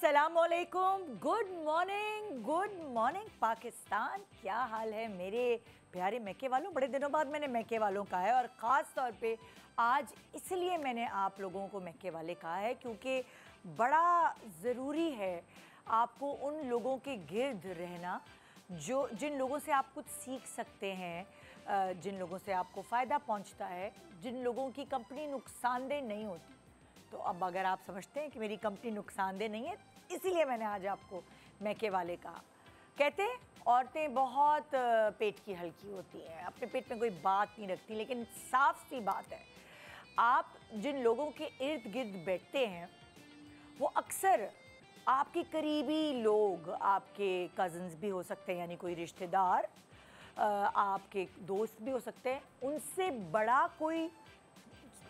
अस्सलामुअलैकुम, good morning Pakistan. क्या हाल है मेरे प्यारे मैके वालों। बड़े दिनों बाद मैंने मैके वालों कहा है और ख़ास तौर पे आज इसलिए मैंने आप लोगों को मैके वाले कहा है क्योंकि बड़ा ज़रूरी है आपको उन लोगों के गिर्द रहना जिन लोगों से आप कुछ सीख सकते हैं, जिन लोगों से आपको फ़ायदा पहुंचता है, जिन लोगों की कंपनी नुकसानदेह नहीं होती। तो अब अगर आप समझते हैं कि मेरी कंपनी नुकसानदेह नहीं है, इसीलिए मैंने आज आपको मैके वाले कहा। कहते हैं औरतें बहुत पेट की हल्की होती हैं, अपने पेट में कोई बात नहीं रखती, लेकिन साफ सी बात है आप जिन लोगों के इर्द गिर्द बैठते हैं वो अक्सर आपके करीबी लोग, आपके कज़न्स भी हो सकते हैं, यानी कोई रिश्तेदार, आपके दोस्त भी हो सकते हैं। उनसे बड़ा कोई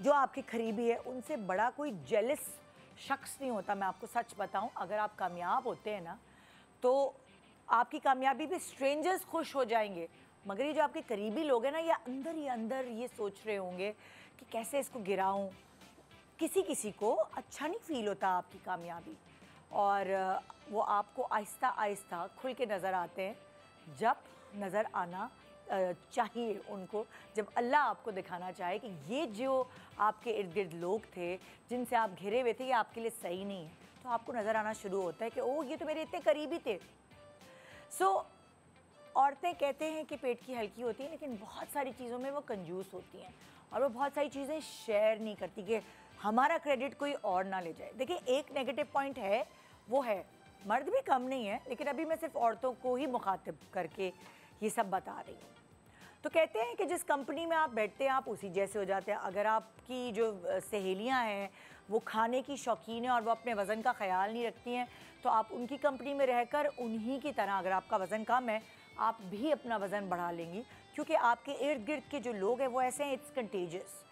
जो आपके करीबी है, उनसे बड़ा कोई जेलस शख्स नहीं होता। मैं आपको सच बताऊं, अगर आप कामयाब होते हैं ना तो आपकी कामयाबी पे स्ट्रेंजर्स खुश हो जाएंगे, मगर ये जो आपके करीबी लोग हैं ना, ये अंदर ये सोच रहे होंगे कि कैसे इसको गिराऊं। किसी को अच्छा नहीं फील होता आपकी कामयाबी, और वो आपको आहिस्ता आहिस्ता खुल के नज़र आते हैं जब नज़र आना चाहिए उनको, जब अल्लाह आपको दिखाना चाहे कि ये जो आपके इर्द गिर्द लोग थे जिनसे आप घिरे हुए थे ये आपके लिए सही नहीं है, तो आपको नज़र आना शुरू होता है कि ओह ये तो मेरे इतने करीबी थे। औरतें कहते हैं कि पेट की हल्की होती हैं, लेकिन बहुत सारी चीज़ों में वो कंजूस होती हैं और वो बहुत सारी चीज़ें शेयर नहीं करती कि हमारा क्रेडिट कोई और ना ले जाए। देखिए, एक नेगेटिव पॉइंट है, वो है मर्द भी कम नहीं है, लेकिन अभी मैं सिर्फ औरतों को ही मुखातिब करके ये सब बता रही हूँ। तो कहते हैं कि जिस कंपनी में आप बैठते हैं आप उसी जैसे हो जाते हैं। अगर आपकी जो सहेलियां हैं वो खाने की शौकीन हैं और वो अपने वज़न का ख्याल नहीं रखती हैं, तो आप उनकी कंपनी में रहकर उन्हीं की तरह, अगर आपका वज़न कम है आप भी अपना वज़न बढ़ा लेंगी, क्योंकि आपके इर्द गिर्द के जो लोग हैं वो ऐसे हैं, इट्स कंटेजियस।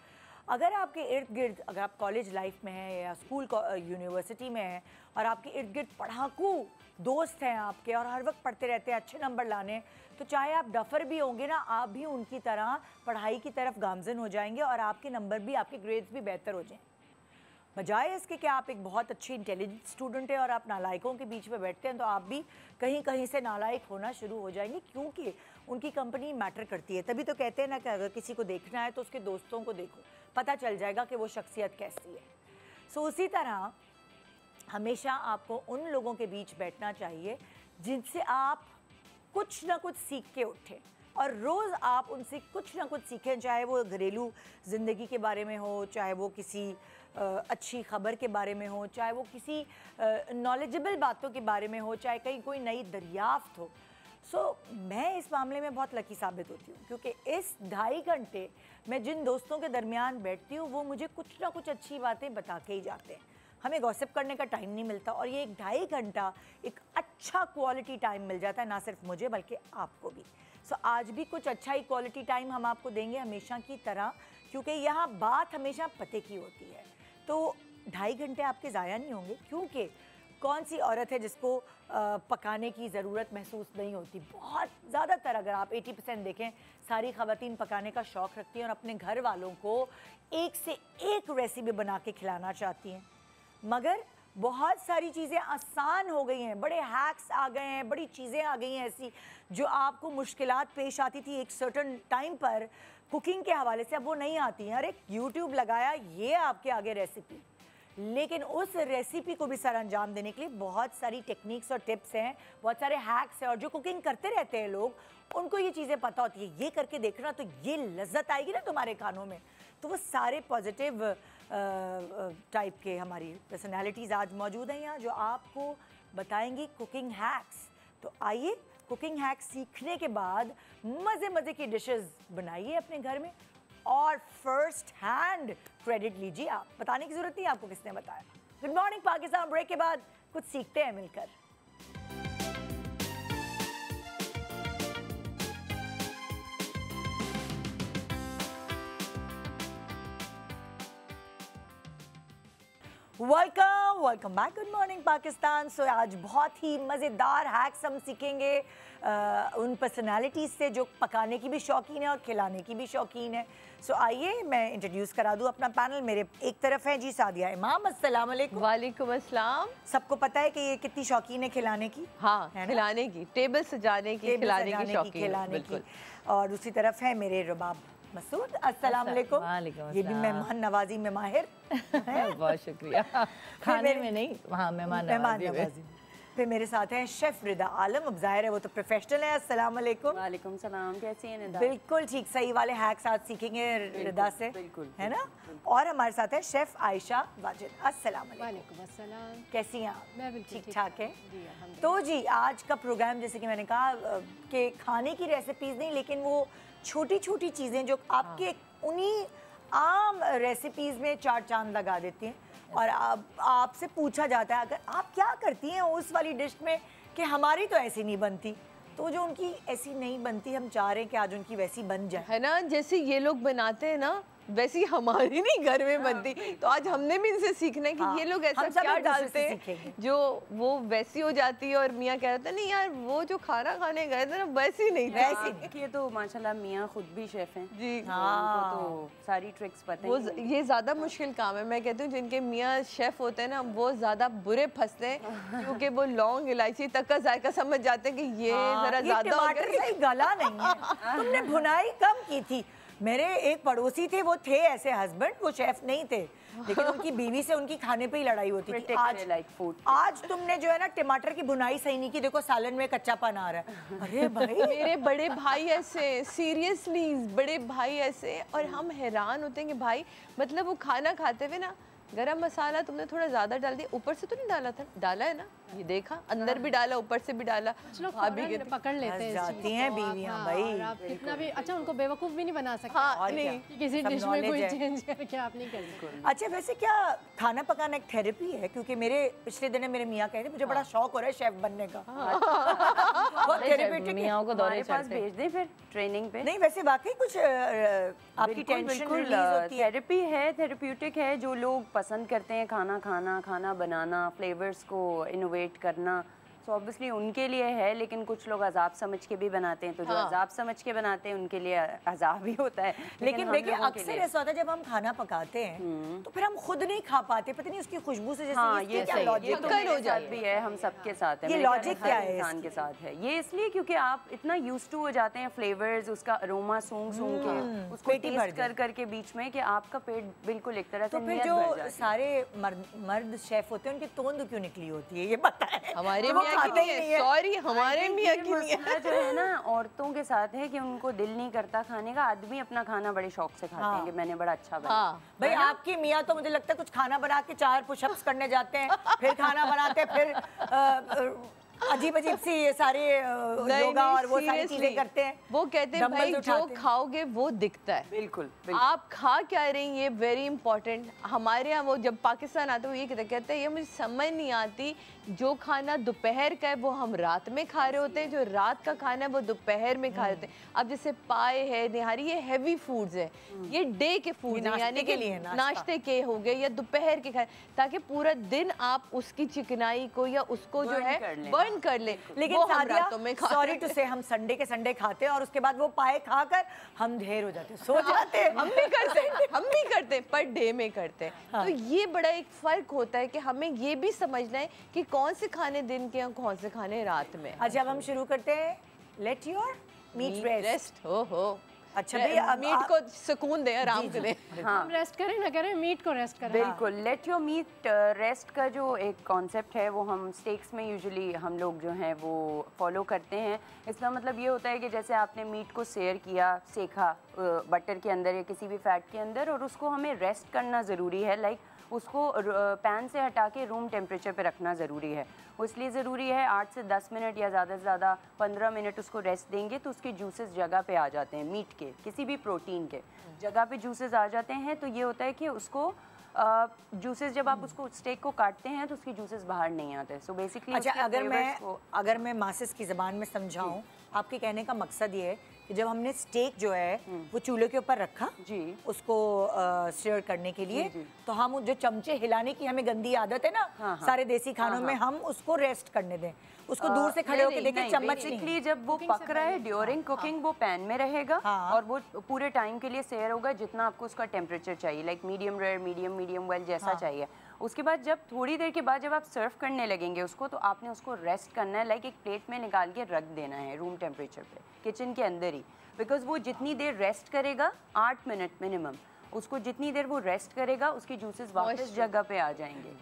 अगर आपके इर्द गिर्द, अगर आप कॉलेज लाइफ में हैं या स्कूल यूनिवर्सिटी में हैं और आपके इर्द गिर्द पढ़ाकू दोस्त हैं आपके और हर वक्त पढ़ते रहते हैं अच्छे नंबर लाने, तो चाहे आप डफ़र भी होंगे ना, आप भी उनकी तरह पढ़ाई की तरफ गामज़न हो जाएंगे और आपके नंबर भी, आपके ग्रेड्स भी बेहतर हो जाएंगे। बजाय इसके कि आप एक बहुत अच्छी इंटेलिजेंट स्टूडेंट हैं और आप नालायकों के बीच में बैठते हैं, तो आप भी कहीं कहीं से नालायक होना शुरू हो जाएंगे, क्योंकि उनकी कंपनी मैटर करती है। तभी तो कहते हैं ना कि अगर किसी को देखना है तो उसके दोस्तों को देखो, पता चल जाएगा कि वो शख्सियत कैसी है। उसी तरह हमेशा आपको उन लोगों के बीच बैठना चाहिए जिनसे आप कुछ ना कुछ सीख के उठें, और रोज़ आप उनसे कुछ ना कुछ सीखें, चाहे वो घरेलू ज़िंदगी के बारे में हो, चाहे वो किसी अच्छी ख़बर के बारे में हो, चाहे वो किसी नॉलेजेबल बातों के बारे में हो, चाहे कहीं कोई नई दरियाफ्त हो। मैं इस मामले में बहुत लकी साबित होती हूँ, क्योंकि इस 2.5 घंटे मैं जिन दोस्तों के दरमियान बैठती हूँ वो मुझे कुछ ना कुछ अच्छी बातें बता के ही जाते हैं। हमें गॉसिप करने का टाइम नहीं मिलता, और ये 1-2.5 घंटा एक अच्छा क्वालिटी टाइम मिल जाता है, ना सिर्फ मुझे बल्कि आपको भी। आज भी कुछ अच्छा ही क्वालिटी टाइम हम आपको देंगे हमेशा की तरह, क्योंकि यहाँ बात हमेशा पते की होती है। तो 2.5 घंटे आपके ज़ाया नहीं होंगे, क्योंकि कौन सी औरत है जिसको पकाने की ज़रूरत महसूस नहीं होती। बहुत ज़्यादातर, अगर आप 80% देखें, सारी ख़वातीन पकाने का शौक़ रखती हैं और अपने घर वालों को एक से एक रेसिपी बना के खिलाना चाहती हैं। मगर बहुत सारी चीज़ें आसान हो गई हैं, बड़े हैक्स आ गए हैं, बड़ी चीज़ें आ गई हैं ऐसी जो आपको मुश्किलात पेश आती थी एक सर्टन टाइम पर कुकिंग के हवाले से, अब वो नहीं आती हैं। अरे यूट्यूब लगाया, ये आपके आगे रेसिपी, लेकिन उस रेसिपी को भी सर अंजाम देने के लिए बहुत सारी टेक्निक्स और टिप्स हैं, बहुत सारे हैक्स हैं, और जो कुकिंग करते रहते हैं लोग उनको ये चीज़ें पता होती है। ये करके देखना तो ये लज्जत आएगी ना तुम्हारे खानों में। तो वो सारे पॉजिटिव टाइप के हमारी पर्सनालिटीज़ आज मौजूद हैं यहाँ, जो आपको बताएंगी कुकिंग हैक्स। तो आइए, कुकिंग हैक्स सीखने के बाद मज़े की डिशेस बनाइए अपने घर में, और फर्स्ट हैंड क्रेडिट लीजिए आप। बताने की ज़रूरत नहीं आपको किसने बताया। गुड मॉर्निंग पाकिस्तान, ब्रेक के बाद कुछ सीखते हैं मिलकर। Welcome back, good morning Pakistan. So आज बहुत ही मज़ेदार हैक्स हम सीखेंगे उन पर्सनालिटीज़ से जो पकाने की भी शौकीन है और खिलाने की भी शौकीन है। सो आइए मैं इंट्रोड्यूस करा दूँ अपना पैनल। मेरे एक तरफ है जी सादिया इमाम, अस्सलाम वालेकुम। वालेकुम अस्सलाम। सबको पता है कि ये कितनी शौकीन है खिलाने की। हाँ, खिलाने की, टेबल सजाने की, खिलाने की शौकीन, खिलाने की। और दूसरी तरफ है मेरे रुबाब मसूद, अस्सलाम वालेकुम। ये भी मेहमान नवाजी में माहिर बहुत शुक्रिया। खाने में नहीं, हाँ मेहमान नवाजी। फिर मेरे साथ हैं शेफ रिदा आलम, अब जाहिर है वो तो प्रोफेशनल है। अस्सलाम वालेकुम। वालेकुम सलाम, कैसी हैं निदा? बिल्कुल ठीक, सही वाले हैक्स आज सीखेंगे रिदा से, है ना। और हमारे साथ है शेफ आयशा वाजिद, अस्सलाम वालेकुम अस्सलाम। कैसी हैं आप? मैं बिल्कुल ठीक ठाक है। जी अल्हम्दुलिल्लाह। तो जी आज का प्रोग्राम जैसे कि मैंने कहा कि खाने की रेसिपीज़ नहीं, लेकिन वो छोटी छोटी चीज़ें जो आपके उन्हीं आम रेसिपीज़ में चार चांद लगा देती हैं। और आपसे पूछा जाता है अगर आप क्या करती हैं उस वाली डिश में कि हमारी तो ऐसी नहीं बनती, तो जो उनकी ऐसी नहीं बनती हम चाह रहे हैं कि आज उनकी वैसी बन जाए, है ना। जैसे ये लोग बनाते हैं ना, वैसी हमारी नहीं घर में बनती। तो आज हमने भी इनसे सीखना है कि ये लोग ऐसा क्या डालते हैं जो वो वैसी हो जाती है। और मियाँ कह रहे थे नहीं यार वो जो खाना खाने गए थे ना वैसी नहीं थी। वैसी ये तो माशाल्लाह मियाँ खुद भी शेफ हैं जी। उनको तो सारी ट्रिक्स पता वो है। ये ज़्यादा मुश्किल काम है। मैं कहती हूँ जिनके मियाँ शेफ होते हैं ना वो ज़्यादा बुरे फंसते हैं क्योंकि वो लौंग इलायची तक का जायका समझ जाते हैं कि ये ज़रा ज़्यादा हो टमाटर सही गला नहीं है। तुमने भुनाई कम की थी। मेरे एक पड़ोसी थे, वो थे ऐसे हस्बैंड, वो शेफ नहीं थे लेकिन उनकी बीवी से उनकी खाने पे ही लड़ाई होती थी। आज तुमने जो है ना टमाटर की भुनाई सही नहीं की, देखो सालन में कच्चापन आ रहा है। अरे भाई मेरे बड़े भाई ऐसे, सीरियसली बड़े भाई ऐसे। और हम हैरान होते हैं कि भाई मतलब वो खाना खाते हुए ना गरम मसाला तुमने थोड़ा ज्यादा डाल दिया, ऊपर से तो नहीं डाला था, डाला है ना, ये देखा अंदर भी डाला ऊपर से भी डाला। भाभी पकड़ लेते हैं जाती हैं बीवियां भाई। आप कितना भी अच्छा उनको बेवकूफ भी नहीं बना सकते। हाँ, नहीं किसी डिश में कोई चेंज करके आप नहीं कर सकते। अच्छा वैसे क्या खाना पकाना एक थेरेपी है? क्योंकि मेरे पिछले दिन मेरे मियाँ कह रहे मुझे बड़ा शौक हो रहा है शेफ बनने का। मियाँ को दौरे पास भेज दें फिर ट्रेनिंग पे। नहीं वैसे वाकई कुछ आपकी टेंशन रिलीज होती है। थेरेपी है, थेरेप्यूटिक है। जो लोग पसंद करते हैं खाना बनाना, फ्लेवर्स को इनोवेट करना, तो ऑब्वियसली उनके लिए है। लेकिन कुछ लोग अजाब समझ के भी बनाते हैं, तो जो अजाब समझ के बनाते हैं उनके लिए अजाब ही होता है। लेकिन देखिए अक्सर ऐसा होता है जब हम खाना पकाते हैं तो फिर हम खुद नहीं खा पाते, पता नहीं उसकी खुशबू से जैसे हाँ, ये क्या लॉजिक तो मेरे साथ भी है, हम सबके साथ है। ये लॉजिक क्या है इंसान के साथ है ये? इसलिए क्योंकि आप इतना यूज्ड टू हो जाते हैं फ्लेवर्स, उसका अरोमा सूंघ के, उसको टेस्ट कर करके बीच में, कि आपका पेट बिल्कुल एक तरह से तो फिर जो सारे मर्द शेफ होते हैं उनकी तोंद क्यों निकली होती है ये पता है? हमारे मियाँ की नहीं है, सॉरी हमारे मियाँ की नहीं है। जो है ना औरतों के साथ है कि उनको दिल नहीं करता खाने का, आदमी अपना खाना बड़े शौक से खाते हैं कि मैंने बड़ा अच्छा बनाया। भाई आपकी मियाँ तो मुझे लगता है कुछ खाना बना के 4 पुशअप्स करने जाते हैं, फिर खाना बनाते हैं, फिर अजीब अजीब सी ये सारे योगा और वो सारी चीजें करते हैं। वो कहते हैं भाई जो खाओगे वो दिखता है। बिल्कुल, आप खा क्या रहे हैं ये वेरी इंपॉर्टेंट। हमारे यहाँ वो जब पाकिस्तान आते हैं वो ये कहते हैं ये मुझे समझ नहीं आती, जो खाना दोपहर का है वो हम रात में खा रहे होते हैं, जो रात का खाना है वो दोपहर में खा रहे होते हैं। अब जैसे पाए है, निहारी, ये हैवी फूड्स है, ये डे के फूड है, यानी कि नाश्ते के हो गए या दोपहर के खाए, ताकि पूरा दिन आप उसकी चिकनाई को या उसको जो है बर्न कर ले। लेकिन सॉरी टू से हम संडे के संडे खाते हैं और उसके बाद वो पाए खाकर हम ढेर हो जाते हैं, सो जाते हैं। हम भी करते पर डे में करते हैं। तो ये बड़ा एक फर्क होता है कि हमें ये भी समझना है कि कौन से खाने दिन के और कौन से खाने रात में। अच्छा अब हम शुरू करते हैं। Let your meat rest. हो अच्छा भैया मीट को सुकून दे, आराम करें। हाँ, हम रेस्ट करें ना करें, मीट को रेस्ट करें। बिल्कुल, लेट योर मीट रेस्ट का जो एक कॉन्सेप्ट है वो हम स्टेक्स में यूजुअली हम लोग जो हैं वो फॉलो करते हैं। इसका मतलब ये होता है कि जैसे आपने मीट को सेयर किया, सेका बटर के अंदर या किसी भी फैट के अंदर, और उसको हमें रेस्ट करना ज़रूरी है। लाइक उसको पैन से हटा के रूम टेम्परेचर पे रखना ज़रूरी है। इसलिए ज़रूरी है 8 से 10 मिनट या ज़्यादा से ज़्यादा 15 मिनट उसको रेस्ट देंगे तो उसके जूसेस जगह पे आ जाते हैं। मीट के किसी भी प्रोटीन के जगह पे जूसेस आ जाते हैं, तो ये होता है कि उसको जूसेस जब आप उसको स्टेक को काटते हैं तो उसके जूसेस बाहर नहीं आते। सो बेसिकली अच्छा अगर मैं मासिस की ज़बान में समझाऊँ, आपके कहने का मकसद ये है कि जब हमने स्टेक जो है वो चूल्हे के ऊपर रखा जी, उसको स्टीयर करने के लिए, तो हम जो चमचे हिलाने की हमें गंदी आदत है ना सारे देसी खानों में, हम उसको रेस्ट करने दें, उसको दूर से खड़े होकर देखें चम्मच नहीं। बेसिकली जब वो पक रहा है ड्यूरिंग कुकिंग वो पैन में रहेगा और वो पूरे टाइम के लिए सेयर होगा जितना आपको उसका टेम्परेचर चाहिए, like medium rare, medium well जैसा चाहिए। उसके बाद जब थोड़ी देर के बाद जब आप सर्व करने लगेंगे उसको, तो आपने उसको रेस्ट करना है, लाइक एक प्लेट में निकाल के रख देना है रूम टेम्परेचर पे, किचन के अंदर ही, बिकॉज वो जितनी देर रेस्ट करेगा 8 मिनट मिनिमम, उसको जितनी देर वो रेस्ट करेगा उसके जूसेस वापस जगह पे आ जाएंगे।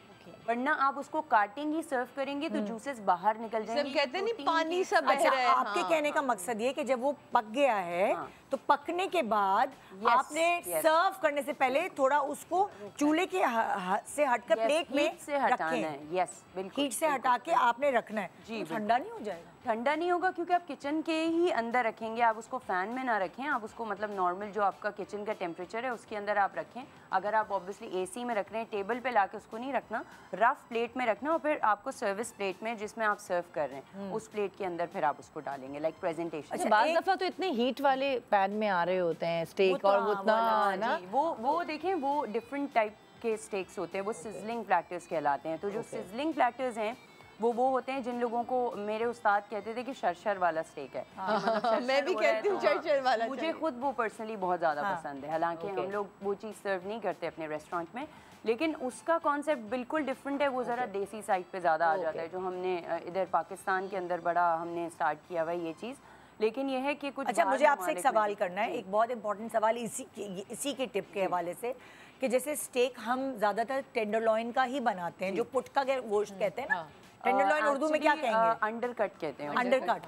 वरना आप उसको काटेंगी सर्व करेंगे तो जूसेस बाहर निकल जाएंगे। सब कहते हैं नहीं पानी सब बह अच्छा, रहा है। आपके कहने का मकसद ये कि जब वो पक गया है तो पकने के बाद आपने सर्व करने से पहले थोड़ा उसको चूल्हे के से हटकर प्लेट में से हटाना है। यस बिल्कुल, हीट से हटा के आपने रखना है जी। तो ठंडा नहीं हो जाएगा? ठंडा नहीं होगा क्योंकि आप किचन के ही अंदर रखेंगे, आप उसको फैन में ना रखें, आप उसको मतलब नॉर्मल जो आपका किचन का टेम्परेचर है उसके अंदर आप रखें। अगर आप ऑब्वियसली एसी में रख रहे हैं, टेबल पे लाके उसको नहीं रखना, रफ प्लेट में रखना और फिर आपको सर्विस प्लेट में जिसमें आप सर्व कर रहे हैं उस प्लेट के अंदर फिर आप उसको डालेंगे, लाइक प्रेजेंटेशन। अच्छा, बाज़ दफ़ा तो इतने हीट वाले पैन में आ रहे होते हैं स्टेक और वो उतना ना, वो देखें वो डिफरेंट टाइप के स्टेक्स होते हैं, वो सिजलिंग प्लैटर्स कहलाते हैं। तो जो सिजलिंग प्लैटर्स हैं वो होते हैं जिन लोगों को मेरे उस्ताद कहते थे कि शरशर वाला स्टेक है। मैं भी कहती हूँ शरशर वाला। मुझे खुद वो पर्सनली बहुत ज़्यादा पसंद है, हालांकि हम लोग वो चीज़ सर्व नहीं करते अपने रेस्टोरेंट में, लेकिन उसका कॉन्सेप्ट बिल्कुल डिफरेंट है। वो ज़रा देसी साइड पे ज़्यादा आ जाता है, जो हमने इधर पाकिस्तान के अंदर बड़ा हमने स्टार्ट किया हुआ है ये चीज़। लेकिन यह है कि कुछ अच्छा, मुझे आपसे एक सवाल करना है, एक बहुत इंपॉर्टेंट सवाल इसी के टिप के हवाले से, कि जैसे स्टेक हम ज़्यादातर टेंडरलॉइन का ही बनाते हैं, जो पुट का गोश्त कहते हैं ना, टेंडरलॉइन उर्दू में क्या कहेंगे? अंडरकट कहते हैं।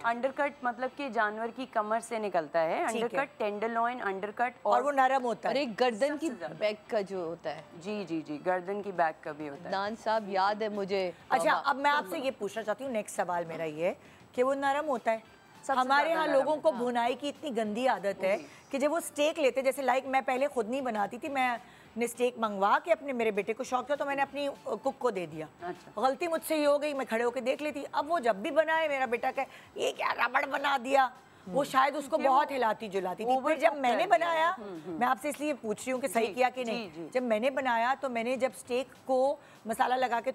अंडरकट मतलब कि जानवर की कमर से निकलता है अंडरकट, टेंडरलॉइन अंडरकट, और वो नरम होता है। और एक गर्दन की बैक का जो होता है। जी, गर्दन की बैक का भी होता है। नान साहब याद है मुझे। अच्छा, अब मैं आपसे ये पूछना चाहती हूँ, नेक्स्ट सवाल मेरा ये है कि वो नरम होता है। हमारे यहाँ लोगों को भुनाई की इतनी गंदी आदत है कि जब वो स्टेक लेते, जैसे लाइक मैं पहले खुद नहीं बनाती थी, मैंने स्टेक मंगवा के अपने मेरे बेटे को शौक था तो मैंने अपनी कुक को दे दिया। अच्छा। गलती मुझसे ये हो गई, मैं खड़े होकर देख लेती। अब वो जब भी बनाए मेरा बेटा कहे ये क्या रबड़ बना दिया, वो शायद उसको बहुत हिलाती जुलाती थी। फिर जब मैंने बनाया, मैं आपसे इसलिए पूछ रही हूँ कि सही किया कि नहीं, जब मैंने बनाया तो मैंने जब स्टेक को मसाला लगा के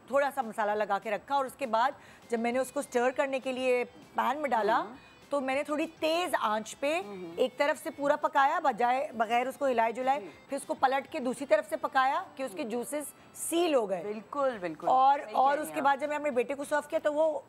थोड़ा सा मसाला लगा के रखा, और उसके बाद जब मैंने उसको स्टर करने के लिए पैन में डाला तो मैंने थोड़ी तेज आंच पे एक तरफ से पूरा पकाया बगैर उसको हिलाए जुलाए, फिर उसको पलट के दूसरी तरफ से पकाया कि उसके जूसेस सील हो गए। बिल्कुल। और उसके बाद जब मैं अपने बेटे को सर्व किया तो वो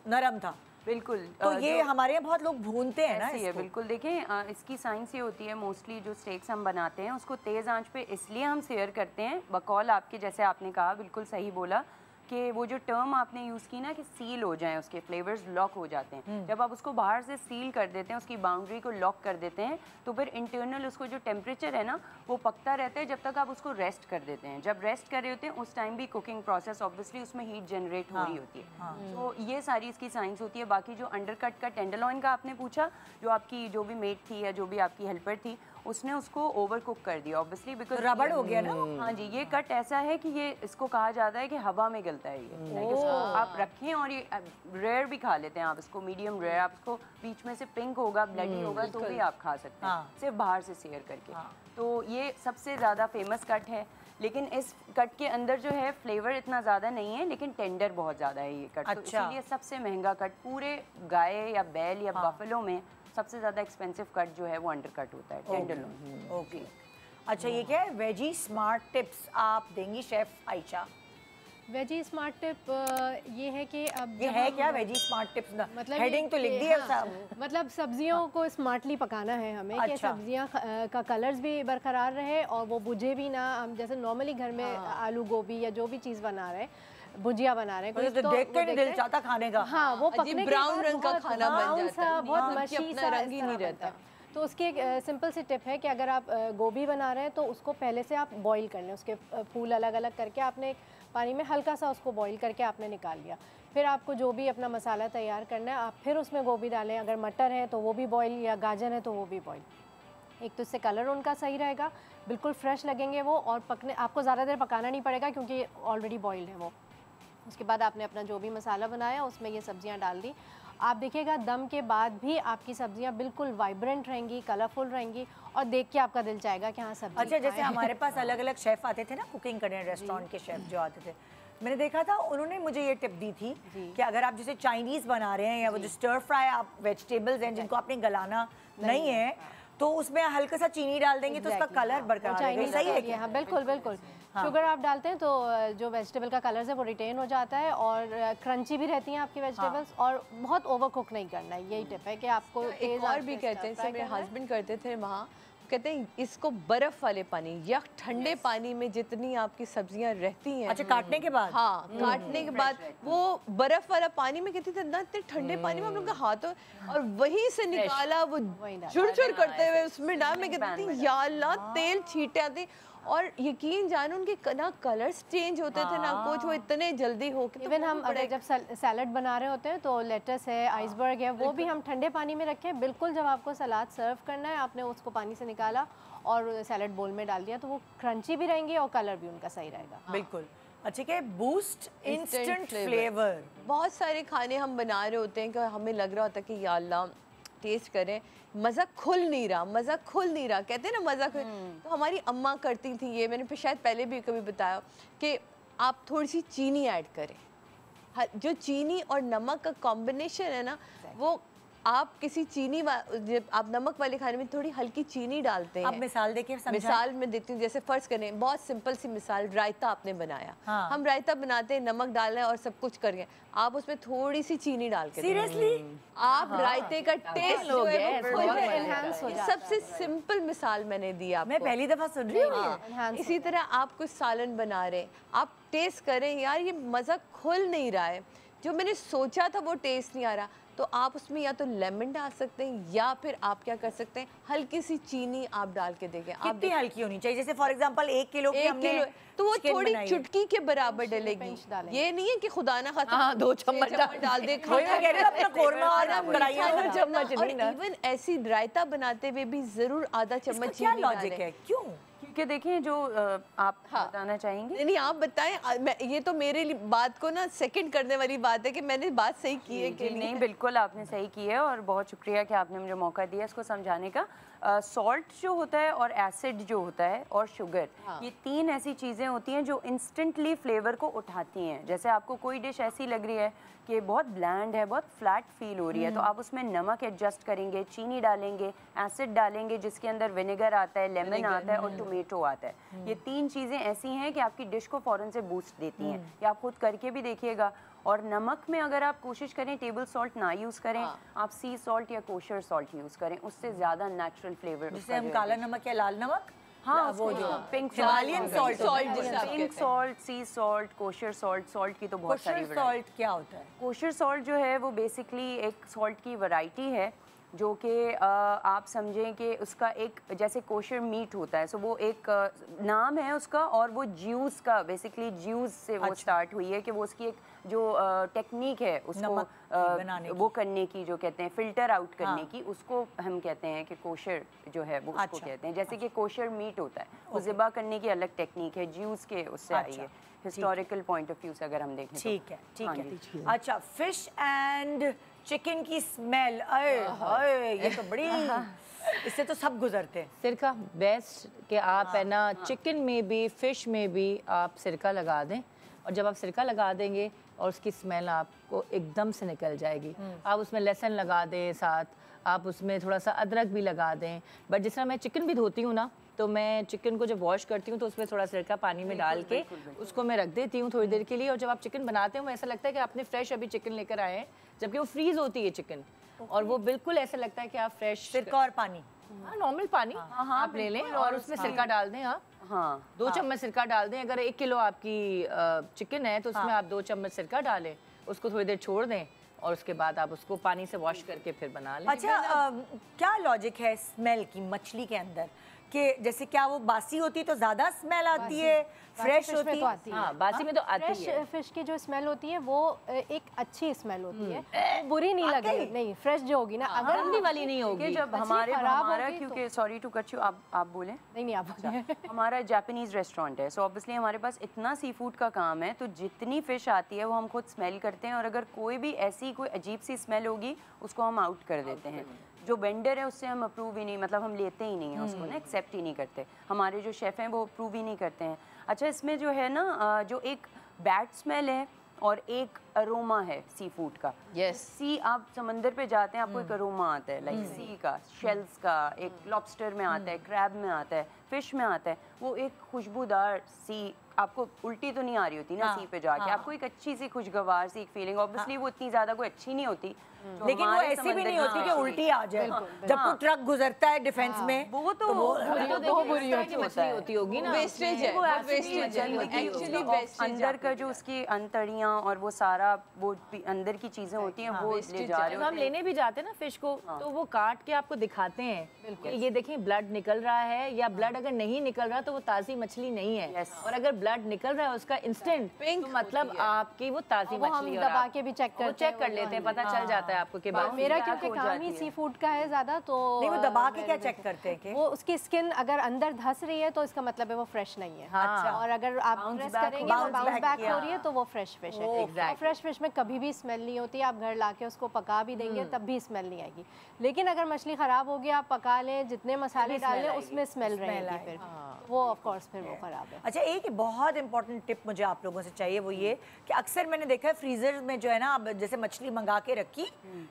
नरम था। बिल्कुल। तो ये हमारे यहाँ बहुत लोग भूनते हैं ना इसको। बिल्कुल, देखें इसकी साइंस ये होती है, मोस्टली जो स्टेक्स हम बनाते हैं उसको तेज़ आंच पे इसलिए हम सेयर करते हैं, बकौल आपके जैसे आपने कहा, बिल्कुल सही बोला कि वो जो टर्म आपने यूज़ की ना कि सील हो जाएं, उसके फ्लेवर्स लॉक हो जाते हैं। जब आप उसको बाहर से सील कर देते हैं, उसकी बाउंड्री को लॉक कर देते हैं, तो फिर इंटरनल उसको जो टेम्परेचर है ना वो पकता रहता है जब तक आप उसको रेस्ट कर देते हैं। जब रेस्ट कर रहे होते हैं उस टाइम भी कुकिंग प्रोसेस ऑब्वियसली उसमें हीट जनरेट हो रही होती है। तो ये सारी इसकी साइंस होती है। बाकी जो अंडरकट का टेंडरलॉइन का आपने पूछा, जो आपकी जो भी मेट थी या जो भी आपकी हेल्पर थी उसने उसको ओवर कुक कर दिया ऑब्वियसली, बिकॉज रबड़ हो गया ना। हाँ जी, ये कट ऐसा है कि ये इसको कहा जाता है कि हवा में गलता है ये। इसको आप रखें और ये रेयर भी खा लेते हैं आप इसको, मीडियम रेयर। आप इसको बीच में से पिंक होगा, ब्लडी होगा तो भी आप खा सकते हैं, सिर्फ बाहर से सेयर करके। तो ये सबसे ज़्यादा फेमस कट है, लेकिन इस कट के अंदर जो है फ्लेवर इतना ज़्यादा नहीं है, लेकिन टेंडर बहुत ज़्यादा है ये कट। तो इसीलिए सबसे महंगा कट पूरे गाय या बैल या बफेलो में सबसे ज़्यादा एक्सपेंसिव कट जो है वो अंडरकट होता है, टेंडरलॉइन। ओके। अच्छा, ये क्या है वेजी स्मार्ट टिप्स आप देंगी chef Ayesha? Veggie smart tip ये है कि अब ये है क्या वेजी स्मार्ट टिप्स? मतलब हेडिंग तो लिख दी है सब। मतलब सब्जियों को स्मार्टली पकाना है हमें, कि सब्जियां का कलर्स भी बरकरार रहे और वो बुझे भी ना। हम जैसे नॉर्मली घर में आलू गोभी या जो भी चीज़ बना रहे हैं, भुजिया बना रहे हैं, तो देख के नहीं दिल चाहता खाने का। हाँ, वो पकने ब्राउन रंग का खाना बन जाता है, बहुत मशी सा रंग ही नहीं रहता। तो उसकी एक सिंपल सी टिप है कि अगर आप गोभी बना रहे हैं तो उसको पहले से आप बॉईल कर लें। उसके फूल अलग अलग करके आपने पानी में हल्का सा उसको बॉईल करके आपने निकाल लिया। फिर आपको जो भी अपना मसाला तैयार करना है, आप फिर उसमें गोभी डालें। अगर मटर है तो वो भी बॉईल, या गाजर है तो वो भी बॉईल। एक तो इससे कलर उनका सही रहेगा, बिल्कुल फ्रेश लगेंगे वो, और पकने आपको ज़्यादा देर पकाना नहीं पड़ेगा क्योंकि ऑलरेडी बॉइल्ड है वो। उसके बाद आपने अपना जो भी मसाला बनाया उसमें ये सब्जियां डाल दी। आप देखिएगा दम के बाद भी आपकी सब्जियां बिल्कुल वाइब्रेंट रहेंगी, कलरफुल रहेंगी और देख के आपका दिल चाहेगा कि हाँ सब्जी अच्छा, जैसे खाएं। हमारे पास अलग अलग शेफ़ आते थे ना कुकिंग करने, रेस्टोरेंट के शेफ़ जो आते थे, मैंने देखा था उन्होंने मुझे ये टिप दी थी कि अगर आप जैसे चाइनीज़ बना रहे हैं या वो जो स्टर फ्राई आप वेजिटेबल्स हैं जिनको आपने गलाना नहीं है, तो उसमें हल्का सा चीनी डाल देंगे तो उसका कलर बरकरार रहेगा। सही है क्या? हाँ बिल्कुल बिल्कुल। शुगर आप डालते हैं तो जो वेजिटेबल का कलर है वो रिटेन हो जाता है और क्रंची भी रहती हैं आपकी वेजिटेबल्स और बहुत ओवर कुक नहीं करना है। यही टिप है कि आपको एक और भी कहते हैं, मेरे हस्बैंड करते थे वहाँ, कहते हैं इसको बर्फ वाले पानी या ठंडे पानी में जितनी आपकी सब्जियां रहती हैं, अच्छा, काटने के बाद? हाँ, काटने के बाद वो बर्फ वाला पानी में कहती थी ना, इतने ठंडे पानी में हम लोग का हाथों और वहीं से निकाला वो चुर करते हुए उसमें डाल, मैं कहती थी या अल्लाह तेल छीटे आते और यकीन जानो उनके ना कलर्स चेंज होते थे ना कुछ, वो इतने जल्दी हो के। इवन हम अगर जब सैलड बना रहे होते हैं तो लेटस है, आइसबर्ग है, वो भी हम ठंडे पानी में रखें। बिल्कुल जब आपको सलाद सर्व करना है आपने उसको पानी से निकाला और सैलड बोल में डाल दिया तो वो क्रंची भी रहेंगे और कलर भी उनका सही रहेगा। बिल्कुल। अच्छा, क्या बूस्ट इंस्टेंट फ्लेवर। बहुत सारे खाने हम बना रहे होते हैं कि हमें लग रहा होता है कि या अल्लाह टेस्ट करें, मज़ा खुल नहीं रहा, कहते हैं ना मज़ा खुल। तो हमारी अम्मा करती थी ये, मैंने शायद पहले भी कभी बताया कि आप थोड़ी सी चीनी ऐड करें। जो चीनी और नमक का कॉम्बिनेशन है ना, वो आप किसी जब आप नमक वाले खाने में थोड़ी हल्की चीनी डालते हैं। आप मिसाल देखिए, मिसाल में देती हूँ, जैसे फर्ज करें, बहुत सिंपल सी मिसाल, रायता आपने बनाया। हाँ। हम रायता बनाते हैं, नमक डाल रहे हैं और सब कुछ करें, आप उसमें थोड़ी सी चीनी डाल के सीरियसली आप रायते का टेस्ट जो है वो एनहांस हो जाता है। सबसे सिंपल मिसाल मैंने दी आपको, मैं पहली दफा सुन रही हूँ। इसी तरह आप कुछ सालन बना रहे, आप टेस्ट करें, यार ये मज़ा खुल नहीं रहा है, जो मैंने सोचा था वो टेस्ट नहीं आ रहा, तो आप उसमें या तो लेमन डाल सकते हैं या फिर आप क्या कर सकते हैं, हल्की सी चीनी आप डाल के देखें। आप कितनी हल्की होनी चाहिए? जैसे फॉर एग्जांपल 1 किलो की हमने तो वो थोड़ी चुटकी के बराबर डलेगी। ये नहीं है कि खुदा ना खाता 2 चम्मच डाल दे, अपना कोरमा और कढ़ाइयाँ चम्मच नहीं ना। इवन ऐसी रायता बनाते हुए भी जरूर आधा चम्मच क्या लॉजिक है? क्यों? क्योंकि देखें जो आप बताना चाहेंगे। नहीं, आप बताएं। ये तो मेरे लिए बात को ना सेकंड करने वाली बात है कि मैंने बात सही की है कि नहीं, बिल्कुल आपने सही की है और बहुत शुक्रिया कि आपने मुझे मौका दिया इसको समझाने का। सॉल्ट जो होता है और एसिड जो होता है और शुगर, ये 3 ऐसी चीज़ें होती हैं जो इंस्टेंटली फ्लेवर को उठाती हैं। जैसे आपको कोई डिश ऐसी लग रही है कि बहुत ब्लैंड है, बहुत फ्लैट फील हो रही है, तो आप उसमें नमक एडजस्ट करेंगे, चीनी डालेंगे, एसिड डालेंगे जिसके अंदर विनेगर आता है, लेमन आता है और टोमेटो आता है। ये 3 चीज़ें ऐसी हैं कि आपकी डिश को फ़ौरन से बूस्ट देती हैं। ये आप खुद करके भी देखिएगा। और नमक में अगर आप कोशिश करें टेबल सॉल्ट ना यूज़ करें, आप सी सॉल्ट या कोशर सॉल्ट यूज़ करें, उससे ज़्यादा नेचुरल फ्लेवर। जिसे हम काला नमक या लाल नमक, हाँ, वो जो pink Himalayan salt, pink salt, सी सॉल्ट, कोशर सॉल्ट, सॉल्ट की तो बहुत सारी कोशर सॉल्ट क्या होता है? कोशर सॉल्ट जो है वो बेसिकली एक सॉल्ट की वैरायटी है जो कि आप समझें कि उसका एक जैसे कोशर मीट होता है, सो वो एक नाम है उसका, और वो ज्यूस का बेसिकली ज्यूस से वो स्टार्ट हुई है कि वो उसकी एक जो टेक्निक है उसको वो करने की, जो कहते हैं फिल्टर आउट करने की, उसको हम कहते हैं कि कोशर जो है वो उसको कहते हैं। जैसे कि कोशर मीट होता है वो ज़िबा करने की अलग टेक्निक है, ज्यूस के उससे आई है, हिस्टोरिकल पॉइंट ऑफ व्यू से अगर हम देखें। ठीक है, ठीक है। अच्छा, फिश एंड चिकन की स्मेल, अरे ये तो बड़ी, इससे तो सब गुजरते हैं। सिरका बेस्ट कि आप है ना चिकन में भी फिश में भी आप सिरका लगा दें, और जब आप सिरका लगा देंगे और उसकी स्मेल आपको एकदम से निकल जाएगी। आप उसमें लहसुन लगा दें, साथ आप उसमें थोड़ा सा अदरक भी लगा दें। बट जिस तरह मैं चिकन भी धोती हूँ ना, तो मैं चिकन को जब वॉश करती हूँ तो उसमें थोड़ा सिरका पानी में डाल के उसको मैं रख देती हूँ थोड़ी देर के लिए, और जब आप चिकन बनाते हो ऐसा लगता है कि आपने फ्रेश अभी चिकन लेकर आए हैं, जबकि वो फ्रीज होती है चिकन, और वो बिल्कुल ऐसा लगता है कि आप फ्रेश। सिरका और पानी, नॉर्मल पानी आप ले लें और उसमें सिरका डाल दें। आप 2 चम्मच सिरका डाल दें। अगर 1 किलो आपकी चिकन है तो उसमें आप 2 चम्मच सिरका डालें, उसको थोड़ी देर छोड़ दें और उसके बाद आप उसको पानी से वॉश करके फिर बना लें। अच्छा, क्या लॉजिक है स्मेल की मछली के अंदर कि जैसे क्या वो बासी होती है तो ज़्यादा स्मेल आती है, फ्रेश फिश में होती तो है? आती है। हाँ, बासी में तो आती फ्रेश है। फिश की जो स्मेल होती है वो एक अच्छी स्मेल होती है, वो बुरी नहीं लगेगी। नहीं, फ्रेश जो होगी ना, अगर गंदी वाली नहीं कि होगी। जब मछली खराब हमारा होगी क्योंकि सॉरी टू कट यू, आप बोलें। नहीं आप बोलिए। हमारा जापानीज़ रेस्टोरेंट है, सो ऑब्वियसली हमारे पास इतना सी फूड का काम है, तो जितनी फ़िश आती है वो हम खुद स्मेल करते हैं, और अगर कोई भी ऐसी कोई अजीब सी स्मेल होगी उसको हम आउट कर देते हैं। जो वेंडर है उससे हम अप्रूव ही नहीं, मतलब हम लेते ही नहीं हैं उसको ना, एक्सेप्ट ही नहीं करते। हमारे जो शेफ़ हैं वो अप्रूव ही नहीं करते हैं। अच्छा, इसमें जो है ना जो एक बैड स्मेल है और एक अरोमा है सी फूड का। Yes. सी, आप समंदर पे जाते हैं आपको एक अरोमा आता है, लाइक सी का, शेल्स का, एक लॉबस्टर में आता है, क्रैब में आता है, फिश में आता है, वो एक खुशबूदार सी, आपको उल्टी तो नहीं आ रही होती ना सी पे जाके, आपको एक अच्छी सी खुशगवार सी एक फीलिंग, ऑब्वियसली वो इतनी ज्यादा कोई अच्छी नहीं होती, जो लेकिन वो हमारे ऐसी भी समंदर नहीं की होती कि फिश उल्टी आ जाए। जब कोई ट्रक गुजरता है डिफेंस में, वो तो बुरी मछली होती होगी ना। वेस्टेज है, वो वो actually वेस्टेज है, गंदगी एक्चुअली होगी। वेस्टेज अंदर का जो उसकी अंतड़ियाँ और वो सारा वो अंदर की चीजें होती हैं वो ले जा रहे जब हम होते हैं। लेने भी जाते हैं ना फिश को, तो वो काट के आपको दिखाते हैं कि ये देखें ब्लड निकल रहा है, या ब्लड अगर नहीं निकल रहा तो वो ताज़ी मछली नहीं है। Yes. और अगर ब्लड निकल रहा है उसका इंस्टेंट, Pink तो मतलब होती है। आपकी वो ताज़ी वो हम मछली है। और दबा आप- के भी चेक वो करते चेक हैं, कर वो लेते हैं, पता चल जाता है आपको कि बाउंस मेरा black क्योंकि हो काम जाती ही है। सी फूड का है ज़्यादा, तो नहीं वो दबा के मैंने क्या देखा। चेक करते हैं कि वो उसकी स्किन अगर अंदर धस रही है तो इसका मतलब है वो फ्रेश नहीं है। हाँ। और अगर आप Bounce प्रेस back करेंगे, वो bounce बाउंस back बैक किया। हो रही है तो वो फ्रेश फिश है। exactly. और फ्रेश फिश में कभी भी स्मेल नहीं होती, आप घर लाके उसको पका भी देंगे तब भी स्मेल नहीं आएगी। लेकिन अगर मछली खराब होगी, आप पका लें, जितने मसाले डाल लें, उसमें स्मेल रहेगी फिर, वो ऑफ कोर्स फिर वो खराब है। अच्छा, एक बहुत इंपॉर्टेंट टिप मुझे आप लोगों से चाहिए, वो ये कि अक्सर मैंने देखा है फ्रीजर में जो है ना, अब जैसे मछली मंगा के रखी,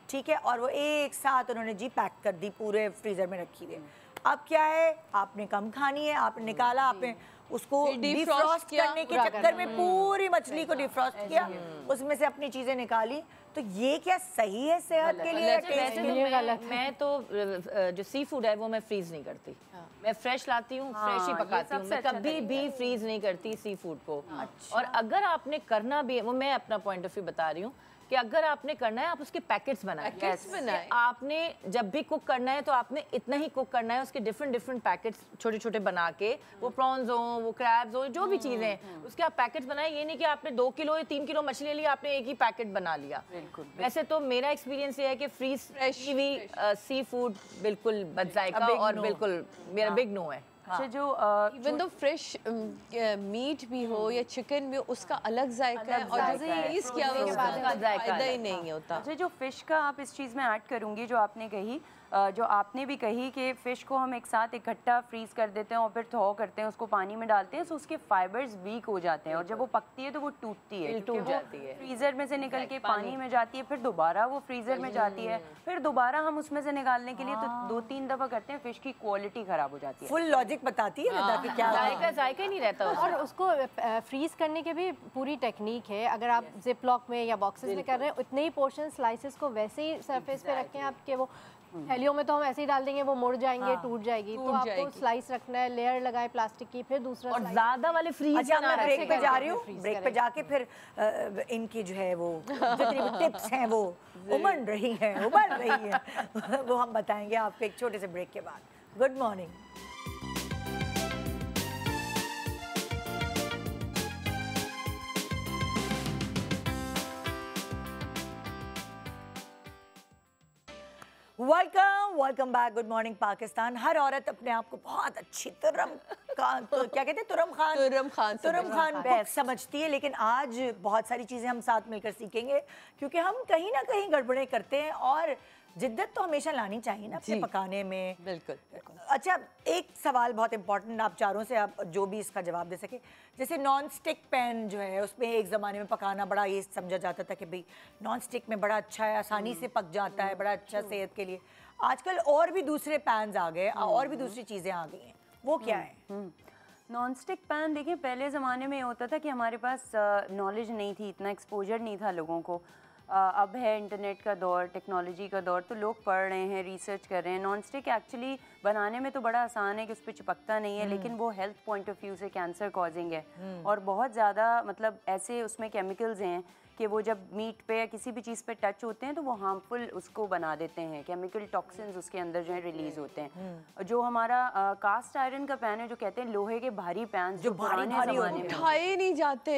ठीक है, और वो एक साथ उन्होंने जी पैक कर दी, पूरे फ्रीजर में रखी हुई है। अब क्या है, आपने कम खानी है, आपने निकाला, आपने उसको डिफ्रॉस्ट किया, करने के चक्कर में पूरी मछली को डिफ्रॉस्ट किया, उसमें से अपनी चीजें निकाली, तो ये क्या सही है सेहत के लिए या टेस्ट वैसे के तो लिए? मैं तो जो सी फूड है वो मैं फ्रीज नहीं करती, मैं फ्रेश लाती हूँ, फ्रेश ही ये पकाती हूँ, सबसे मैं अच्छा कभी भी फ्रीज नहीं करती सी फूड को। और अगर आपने करना भी है, वो मैं अपना पॉइंट ऑफ व्यू बता रही हूँ कि अगर आपने करना है आप उसके पैकेट्स बनाएं। पैकेट्स बनाएं। आपने जब भी कुक करना है तो आपने इतना ही कुक करना है, उसके डिफरेंट डिफरेंट पैकेट्स छोटे छोटे बना के, वो प्रॉन्स हो, वो क्रैब्स हो, जो भी चीज़ें हैं उसके आप पैकेट्स बनाएं। ये नहीं कि आपने 2 किलो या 3 किलो मछली ली, आपने एक ही पैकेट बना लिया। वैसे तो मेरा एक्सपीरियंस ये है कि फ्रीज हुई सी फूड बिल्कुल बदजायका और बिल्कुल मेरा बिग नो है। अच्छा, जो इवन दो फ्रेश मीट भी हो या चिकन भी हो, उसका अलग जायका है, और जैसे फ्रीज किया हुआ उसका उसका जायका फायदा ही अलग। नहीं होता। अच्छा, जो फ़िश का आप इस चीज़ में ऐड करूँगी, जो आपने कही, जो आपने भी कही कि फ़िश को हम एक साथ इकट्ठा फ्रीज़ कर देते हैं और फिर थॉ करते हैं, उसको पानी में डालते हैं, तो उसके फाइबर्स वीक हो जाते हैं, और जब वो पकती है तो वो टूटती है, टूट जाती है। फ्रीज़र में से निकल के पानी में जाती है, फिर दोबारा वो फ्रीज़र में जाती है, फिर दोबारा हम उसमें से निकालने के लिए तो 2-3 दफ़ा करते हैं, फ़िश की क्वालिटी ख़राब हो जाती है। फुल लॉजिक बताती है रदा कि क्या जायका ही नहीं रहता उसका। और उसको फ्रीज करने की भी पूरी टेक्निक है। अगर आप जिप लॉक में या बॉक्सेस में कर रहे हैं, उतने ही पोर्शन स्लाइसेस को वैसे ही सरफेस पे रखें आपके। वो थैलियों में तो हम ऐसे ही डाल देंगे, वो मुड़ जाएंगे, टूट जाएगी, तो आपको स्लाइस रखना है, लेयर लगाए प्लास्टिक की, फिर दूसरा और ज्यादा वाले फ्रीज अच्छा, मैं ब्रेक पे जा रही हूँ, freeze ब्रेक पे जाके फिर इनकी जो है वो जितनी भी टिप्स हैं वो उमड़ रही हैं वो हम बताएंगे आपको एक छोटे से ब्रेक के बाद। Good morning. Welcome back. Good morning Pakistan. हर औरत अपने आप को बहुत अच्छी क्या कहते हैं तुरम खान कुक समझती है, लेकिन आज बहुत सारी चीज़ें हम साथ मिलकर सीखेंगे, क्योंकि हम कहीं ना कहीं गड़बड़ें करते हैं, और जिद्दत तो हमेशा लानी चाहिए ना अपने पकाने में। बिल्कुल। अच्छा, एक सवाल बहुत इंपॉर्टेंट, आप चारों से आप जो भी इसका जवाब दे सके। जैसे नॉन स्टिक पैन जो है, उसमें एक ज़माने में पकाना बड़ा ये समझा जाता था कि भाई नॉन स्टिक में बड़ा अच्छा है, आसानी से पक जाता है, बड़ा अच्छा सेहत के लिए। आजकल और भी दूसरे पैन्स आ गए, और भी दूसरी चीज़ें आ गई हैं, वो क्या है? नॉन स्टिक पैन, देखिए पहले ज़माने में ये होता था कि हमारे पास नॉलेज नहीं थी, इतना एक्सपोजर नहीं था लोगों को। अब है इंटरनेट का दौर, टेक्नोलॉजी का दौर, तो लोग पढ़ रहे हैं, रिसर्च कर रहे हैं। नॉन स्टिक एक्चुअली बनाने में तो बड़ा आसान है कि उस पर चिपकता नहीं है, लेकिन वो हेल्थ पॉइंट ऑफ व्यू से कैंसर कॉजिंग है, और बहुत ज़्यादा मतलब ऐसे उसमें केमिकल्स हैं कि वो जब मीट पे या किसी भी चीज़ पे टच होते हैं तो वो हार्मफुल उसको बना देते हैं, केमिकल टॉक्सिन्स उसके अंदर जो है रिलीज होते हैं। जो हमारा कास्ट आयरन का पैन है, जो कहते हैं लोहे के भारी पैन जो पुराने ज़माने में उठाए नहीं जाते,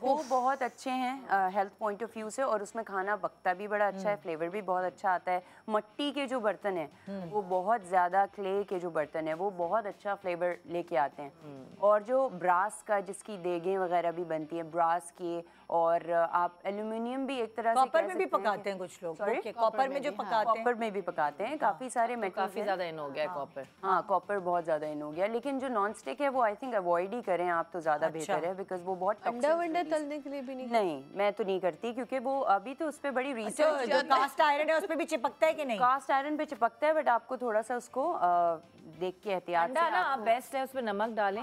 वो बहुत अच्छे हैं हेल्थ पॉइंट ऑफ व्यू से, और उसमें खाना पकता भी बड़ा अच्छा है, फ्लेवर भी बहुत अच्छा आता है। मट्टी के जो बर्तन हैं वो बहुत ज़्यादा, क्ले के जो बर्तन हैं वो बहुत अच्छा फ्लेवर लेके आते हैं। और जो ब्रास का, जिसकी देगें वगैरह भी बनती हैं ब्रास की, और आप एल्यूमिनियम भी एक तरह से कॉपर में भी पकाते हैं कुछ लोग, कॉपर में जो पकाते हैं, कॉपर में भी पकाते हैं, काफ़ी सारे मेटल्स काफ़ी ज़्यादा इन हो गया है कॉपर। हाँ, कॉपर बहुत ज़्यादा इन हो गया, लेकिन जो नॉन स्टिक है वो आई थिंक अवॉइड ही करें आप तो ज़्यादा बेहतर है, बिकॉज वो बहुत अंडा वंडा तलने के लिए भी नहीं, मैं तो नहीं करती, क्योंकि वो अभी तो उस पर बड़ी रिसर्च, जो कास्ट आयरन है उस पे भी चिपकता है कि नहीं? कास्ट आयरन पे चिपकता है, बट आपको थोड़ा सा उसको देख के एहतियात अंडा ना आप बेस्ट है उसमें नमक डालें।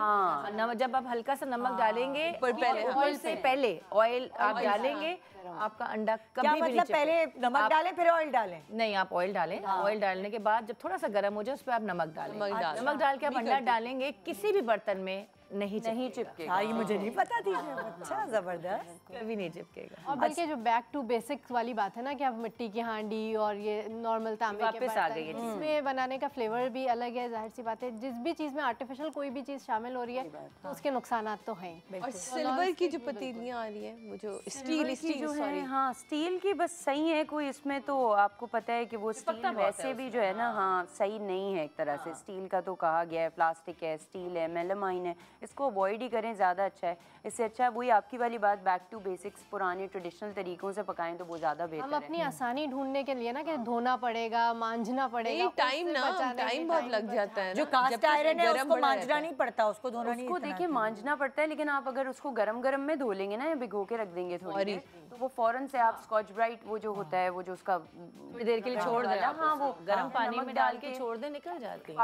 जब आप हल्का सा नमक डालेंगे ऑयल से पहले ऑयल आप डालेंगे, आपका अंडा कभी भी मतलब पहले नमक डालें फिर ऑयल डालें? नहीं, आप ऑयल डालें। ऑयल डालने के बाद जब थोड़ा सा गर्म हो जाए उस पर आप नमक डालें। नमक डाल के आप अंडा डालेंगे, किसी भी बर्तन में नहीं चिपकेगा। हाँ, ये मुझे नहीं पता थी। अच्छा, जबरदस्त। कभी नहीं चिपकेगा। और बल्कि जो बैक टू बेसिक्स वाली बात है ना कि आप मिट्टी की हांडी और ये नॉर्मल तांबे के वापस आ गई है बर्तन, इसमें बनाने का फ्लेवर भी अलग है। जाहिर सी बात है, जिस भी चीज़ में आर्टिफिशियल कोई भी चीज़ शामिल हो रही है तो उसके नुकसानात तो हैं। और सिल्वर की जो पतीलियाँ आ रही हैं, वो जो स्टील जो है, हाँ स्टील की बस सही है, कोई इसमें तो आपको पता है कि वो स्टील वैसे भी जो है ना, हाँ सही नहीं है एक तरह से। स्टील का तो कहा गया है, प्लास्टिक है, स्टील है, मेलामाइन है, इसको अवॉइड ही करें, ज़्यादा अच्छा है। इससे अच्छा वही आपकी वाली बात, बैक टू बेसिक्स, पुराने ट्रेडिशनल तरीकों से पकाएं तो वो ज़्यादा बेहतर है। हम अपनी आसानी ढूंढने के लिए ना कि धोना पड़ेगा, मांझना पड़ेगा, टाइम बहुत लग जाता है। जो कास्ट आयरन है उसको मांझना नहीं पड़ता, उसको धोना नहीं। उसको देखिए मांझना पड़ता है, लेकिन आप अगर उसको गरम में धो लेंगे ना या भिगो के रख देंगे थोड़ी देर, तो वो फौरन से आप स्कॉच ब्राइट वो जो होता है, वो जो उसका थोड़ी देर के लिए छोड़ दें, हाँ वो गर्म पानी में डाल के छोड़ दें, निकल जाती है।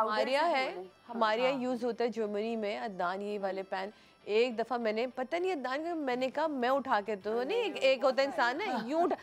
हमारे यहाँ यूज होता है जर्मनी में अदनान, ये वाले पैन। एक दफा मैंने पता नहीं अदनान का, मैंने कहा मैं उठा के तो नहीं, एक होता इंसान है यूं उठा,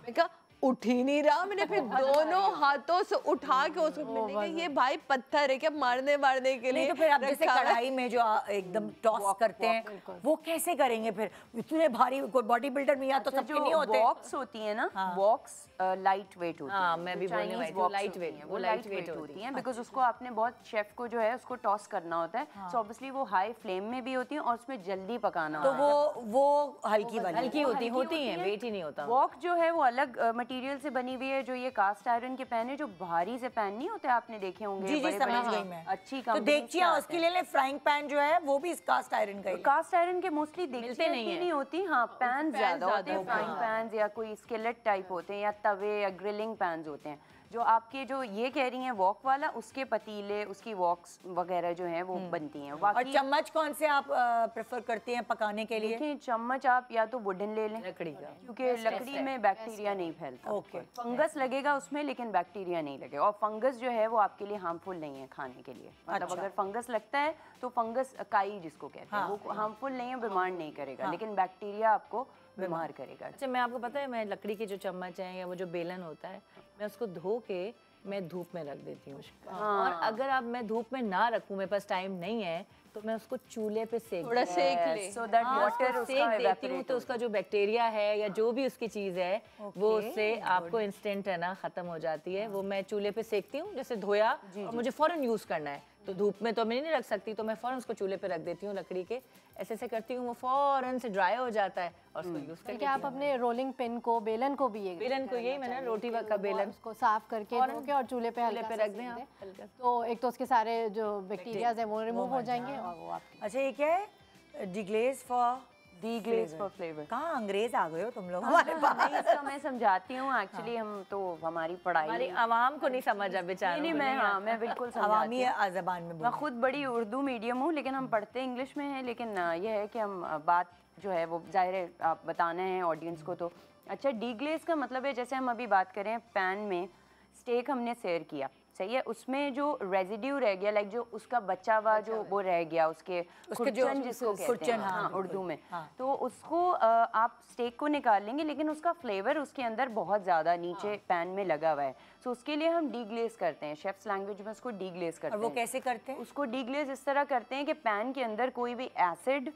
मैं कहा उठ ही नहीं रहा, मैंने फिर दोनों हाथों से उठा के उसको, मैंने कहा ये भाई पत्थर है क्या मारने के लिए? तो फिर आप जैसे कढ़ाई में जो एकदम टॉस करते हैं वो कैसे करेंगे फिर? इतने भारी कोई बॉडी बिल्डर में या तो सबके नहीं होते। वॉक्स होती है ना, वॉक्स लाइट वेट होती है। मैं भी बोलने वाली थी, लाइट वेट, वो लाइट वेट होती हैं, बिकॉज उसको आपने बहुत, शेफ को जो है उसको टॉस करना होता है, सो ऑब्वियसली वो हाई फ्लेम में भी होती है और उसमें जल्दी पकाना होता है, तो वो हल्की हल्की होती है, वेट ही नहीं होता। वॉक जो है वो अलग मटेरियल से बनी हुई है। जो ये कास्ट आयरन के पैन है, जो भारी से पैन नहीं होते, आपने देखे होंगे। जी जी, समझ गई मैं। अच्छी तो देखिए उसके लिए फ्राइंग पैन जो है वो भी इस कास्ट आयरन का ही। कास्ट आयरन के मोस्टली देखते नहीं होती, हाँ पैन ज्यादा होते हैं, फ्राइंग पैन या कोई स्केलेट टाइप होते हैं, या तवे या ग्रिलिंग पैन होते हैं। जो आपके जो ये कह रही हैं वॉक वाला, उसके पतीले, उसकी वॉक्स वगैरह जो हैं वो बनती हैं। और चम्मच कौन से आप प्रेफर करते हैं पकाने के लिए? देखिए चम्मच आप या तो वुडन ले लें, लकड़ी का, क्योंकि लकड़ी में बैक्टीरिया नहीं फैलता। ओके, फंगस लगेगा उसमें लेकिन बैक्टीरिया नहीं लगेगा, और फंगस जो है वो आपके लिए हार्मफुल नहीं है खाने के लिए। मतलब अगर फंगस लगता है तो फंगस काई जिसको कहते हैं, वो हार्मफुल नहीं है, बीमार नहीं करेगा, लेकिन बैक्टीरिया आपको बीमार करेगा। अच्छा, मैं आपको पता है, मैं लकड़ी के जो चम्मच हैं या वो जो बेलन होता है, मैं उसको धो के मैं धूप में रख देती हूँ। और अगर अब मैं धूप में ना रखूँ, मेरे पास टाइम नहीं है, तो मैं उसको चूल्हे पे थोड़ा सेक ले, सो दैट वाटर सेक देती हूँ, तो उसका जो बैक्टीरिया है या जो भी उसकी चीज़ है वो उससे आपको इंस्टेंट है ना ख़त्म हो जाती है। वो मैं चूल्हे पे सेकती हूँ, जैसे धोया और मुझे फ़ौरन यूज़ करना है, तो धूप में तो मैं नहीं रख सकती, तो मैं फ़ौरन उसको चूल्हे पे रख देती हूँ लकड़ी के, ऐसे करती हूँ, वो फ़ौरन से ड्राई हो जाता है और उसको यूज़ करके। आप अपने रोलिंग पिन को, बेलन को भी, बेलन को यही मैंने रोटी का बेलन, उसको साफ करके धो के और चूल्हे पे रख दें, तो एक तो उसके सारे जो बैक्टीरियाज हैं वो रिमूव हो जाएंगे और वो आप। अच्छा, ये क्या है? डिग्लेज फॉर फ्लेवर। कहाँ अंग्रेज आ गए हो तुम लोग हमारे पास? इसका मैं समझाती हूँ, एक्चुअली हम तो हमारी पढ़ाई, हमारी आवाम को नहीं समझ बेचारों। नहीं, मैं बिल्कुल अवामी ज़बान में। मैं खुद बड़ी उर्दू मीडियम हूँ, लेकिन हम पढ़ते इंग्लिश में हैं, लेकिन यह है कि हम बात जो है वो जाहिर है आप बताना है ऑडियंस को। तो अच्छा, डीग्लेज का मतलब है, जैसे हम अभी बात करें पैन में स्टेक हमने सेयर किया, सही है, उसमें जो रेजिड्यू रह गया, लाइक जो उसका बचा हुआ जो वो रह गया, उसके खुरचन जिसको कहते हैं, हाँ उर्दू में, तो उसको आप स्टेक को निकाल लेंगे, लेकिन उसका फ्लेवर उसके अंदर बहुत ज़्यादा नीचे पैन में लगा हुआ है, तो उसके लिए हम डीग्लेज करते हैं, शेफ्स लैंग्वेज में उसको डीग्लेज करते हैं। और वो कैसे करते हैं? उसको डीग्लेज इस तरह करते हैं कि पैन के अंदर कोई भी एसिड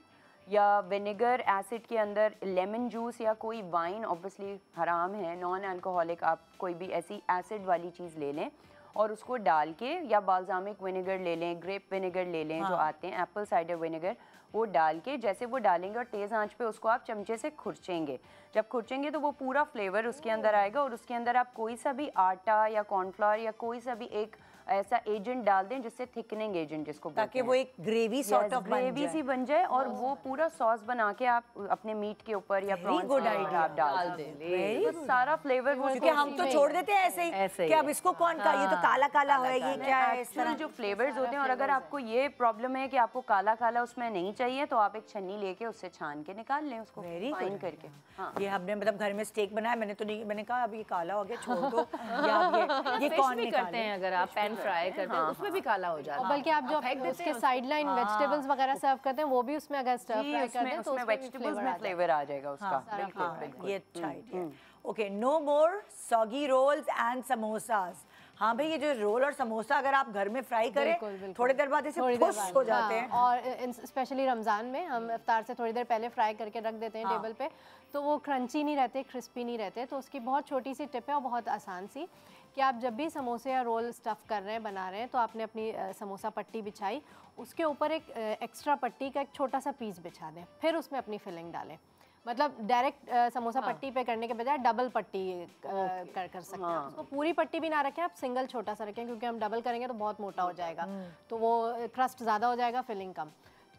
या विनेगर एसिड के अंदर लेमन जूस या कोई वाइन, ऑब्वियसली हराम है, नॉन अल्कोहलिक, आप कोई भी ऐसी एसिड वाली चीज़ ले लें और उसको डाल के, या बाल्सामिक विनेगर ले लें, ग्रेप विनेगर ले लें, जो आते हैं एप्पल साइडर विनेगर, वो डाल के जैसे वो डालेंगे और तेज़ आंच पे उसको आप चमचे से खुरचेंगे। जब खुरचेंगे तो वो पूरा फ्लेवर उसके अंदर आएगा और उसके अंदर आप कोई सा भी आटा या कॉर्नफ्लावर या कोई सा भी एक ऐसा एजेंट डाल दें जिससे थिकनिंग एजेंट जिसको ताकि वो एक ग्रेवी सॉर्ट ऑफ ग्रेवी सी बन जाए और वो पूरा सॉस बना के आप अपने मीट के ऊपर या प्रॉन्स के ऊपर आप डाल दें, तो सारा फ्लेवर वो, क्योंकि हम तो छोड़ देते हैं ऐसे ही कि अब इसको कौन का, ये तो काला काला है, ये क्या है, इस तरह जो फ्लेवर्स होते हैं। और अगर आपको ये प्रॉब्लम है कि आपको काला काला उसमें नहीं चाहिए तो आप एक छन्नी लेके उससे छान के निकाल लें उसको फाइन करके। हाँ, ये हमने मतलब घर में स्टेक बनाया, मैंने तो नहीं, मैंने कहा अब ये काला हो गया छोड़ दो, या ये कौन भी करते हैं, अगर आप पैन फ्राई करते हैं उसमें भी काला हो जाता है। बल्कि आप जो उसके साइड लाइन वेजिटेबल्स वगैरह सर्व करते हैं वो भी उसमें अगर स्टर फ्राई कर दें तो उसमें वेजिटेबल्स में फ्लेवर आ जाएगा उसका। बिल्कुल बिल्कुल, ये अच्छा idea. Okay, no more soggy rolls and samosas. हाँ भाई, ये जो रोल और समोसा अगर आप घर में फ्राई करें थोड़ी देर बाद ऐसे खुश हो जाते हैं। और स्पेशली रमज़ान में हम इफ्तार से थोड़ी देर पहले फ्राई करके रख देते हैं टेबल पे, तो वो क्रंची नहीं रहते, क्रिस्पी नहीं रहते। तो उसकी बहुत छोटी सी टिप है और बहुत आसान सी, कि आप जब भी समोसे या रोल स्टफ़ कर रहे हैं, बना रहे हैं, तो आपने अपनी समोसा पट्टी बिछाई, उसके ऊपर एक एक्स्ट्रा पट्टी का एक छोटा सा पीस बिछा दें, फिर उसमें अपनी फिलिंग डालें। मतलब डायरेक्ट समोसा पट्टी पे करने के बजाय डबल पट्टी कर सकते हैं। उसको पूरी पट्टी भी ना रखें आप, सिंगल छोटा सा रखें, क्योंकि हम डबल करेंगे तो बहुत मोटा हो जाएगा, तो वो क्रस्ट ज़्यादा हो जाएगा, फिलिंग कम।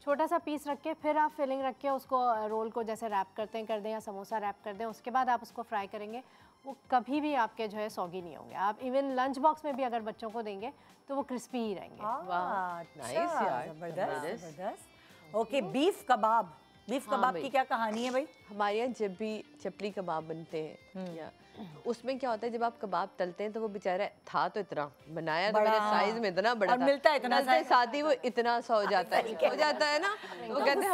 छोटा सा पीस रख के फिर आप फिलिंग रख के उसको रोल को जैसे रैप करते हैं कर दें, या समोसा रैप कर दें, उसके बाद आप उसको फ्राई करेंगे, वो कभी भी आपके जो है सॉगी नहीं होंगे। आप इवन लंच बॉक्स में भी अगर बच्चों को देंगे तो वो क्रिस्पी ही रहेंगे। जबरदस्त। ओके, बीफ कबाब। बीफ कबाब की क्या कहानी है भाई? हमारे यहाँ जब भी चपली कबाब बनते हैं या उसमें क्या होता है, जब आप कबाब तलते हैं तो वो बेचारा था तो इतना बनाया तो मेरे साइज में इतना बड़ा और मिलता है इतना सा, साथ ही वो इतना सा हो जाता है ना, वो कहते हैं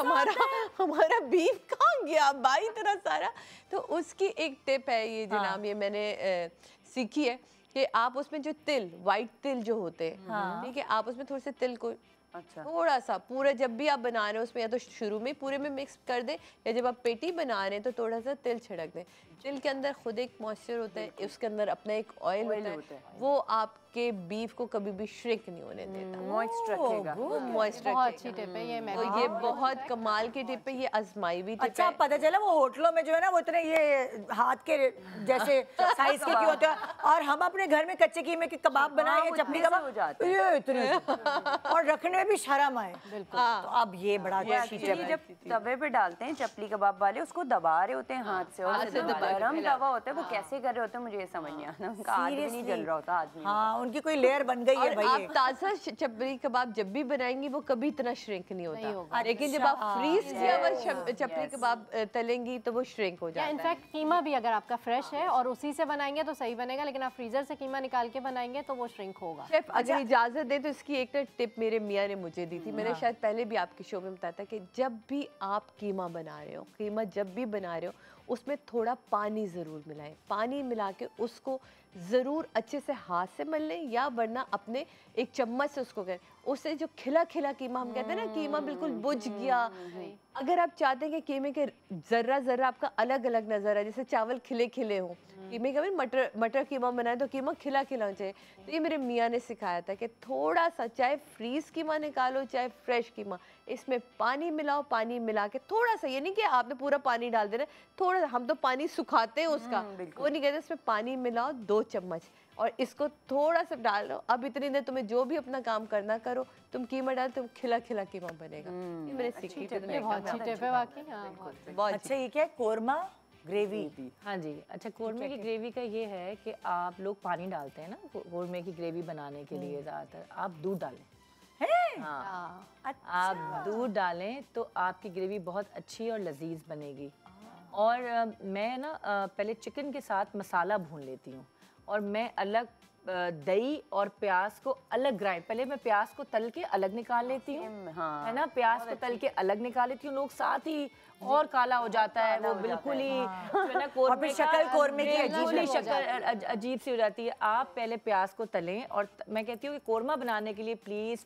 हमारा बीफ कहाँ गया भाई इतना सारा। तो उसकी एक टिप है ये जनाब, ये मैंने सीखी है कि आप उसमें जो तिल, वाइट तिल जो होते हैं, ठीक है, आप उसमें थोड़े से तिल को थोड़ा सा पूरा जब भी आप बना रहे हो उसमें या तो शुरू में पूरे में मिक्स कर दें, या जब आप पेटी बना रहे हैं तो थोड़ा सा तिल छिड़क दें। तिल के अंदर खुद एक मॉइस्चर होता है, उसके अंदर अपना एक ऑयल होता है, वो आपके बीफ को कभी भी श्रिंक नहीं होने देता, मॉइस्ट रखेगा। वो मॉइस्ट बहुत अच्छी टिप है ये, मैं तो ये बहुत कमाल की टिप है, ये आजमाई भी टिप अच्छा, है। पता चला वो होटलों में जो है ना वो इतने ये हाथ के जैसे साइज के क्यों होते हैं, और हम अपने घर में कच्चे कीमे के कबाब बनाए, चपली कबाब ये इतने और रखने में भी शर्म आए। बिल्कुल। तो अब ये बड़ा अच्छी टिप है। जब तवे पे डालते हैं चपली कबाब वाले, उसको दबा रहे होते हैं हाथ से, और गरम तवा होता है, वो कैसे कर रहे होते हैं मुझे ये समझ नहीं आता, उनका हाथ भी नहीं जल रहा होता आदमी। हाँ, उनकी कोई लेयर बन गई है भाई। आप ताज़ा चपली कबाब जब भी बनाएंगी वो कभी इतना श्रिंक नहीं होता, लेकिन जब आप फ्रीज किया हुआ चपली कबाब तलेंगी तो वो श्रिंक हो जाता है। इनफैक्ट कीमा भी अगर आपका फ्रेश है और उसी से बनाएंगे तो सही बनेगा, लेकिन आप फ्रीजर से कीमा निकाल के बनाएंगे तो वो श्रिंक होगा। शेफ अगर इजाजत दे तो इसकी एक टिप मेरे मियाँ ने मुझे दी थी, मैंने शायद पहले भी आपके शो में बताया था कि जब भी आप कीमा बना रहे हो, कीमा जब भी बना रहे हो उसमें थोड़ा पानी ज़रूर मिलाएं। पानी मिला के उसको ज़रूर अच्छे से हाथ से मल लें, या वरना अपने एक चम्मच से उसको करें, उससे जो खिला खिला कीमा हम कहते हैं ना, कीमा बिल्कुल बुझ गया। अगर आप चाहते हैं कि कीमे के ज़र्रा ज़र्रा आपका अलग अलग नज़र है, जैसे चावल खिले खिले हों, कीमे का भी मटर कीमा बनाए तो कीमा खिला खिला होना चाहिए। तो ये मेरे मियाँ ने सिखाया था कि थोड़ा सा, चाहे फ्रीज कीमा निकालो चाहे फ्रेश कीमा, इसमें पानी मिलाओ, पानी मिला के थोड़ा सा, ये नहीं कि आपने पूरा पानी डाल देना, थोड़ा, हम तो पानी सुखाते हैं उसका, वो नहीं कहते, इसमें पानी मिलाओ 2 चम्मच और इसको थोड़ा सा डाल लो। अब इतनी देर तुम्हें जो भी अपना काम करना करो, तुम कीमा डाल, तुम खिला खिला कीमा बनेगा। ये मैंने सीखी थी, बहुत अच्छी टिप है वाकई। हाँ, बहुत अच्छा, ये क्या है? कोरमा ग्रेवी। हाँ जी, अच्छा, कोरमे की ग्रेवी का ये है कि आप लोग पानी डालते हैं ना कोरमे की ग्रेवी बनाने के लिए, ज़्यादातर आप दूध डालें। हाँ, आप दूध डालें तो आपकी ग्रेवी बहुत अच्छी और लजीज बनेगी। और मैं ना पहले चिकन के साथ मसाला भून लेती हूँ, और मैं अलग दही और प्याज को अलग ग्राइंड, पहले मैं प्याज को तल के अलग निकाल लेती हूँ, है ना, प्याज को तल के अलग निकाल लेती हूँ। लोग साथ ही और काला हो जाता है वो बिल्कुल ही, है ना, कोरमे शक्ल कोरमे की अजीब सी हो जाती है। आप पहले प्याज को तलें, और मैं कहती हूँ कि कोरमा बनाने के लिए प्लीज़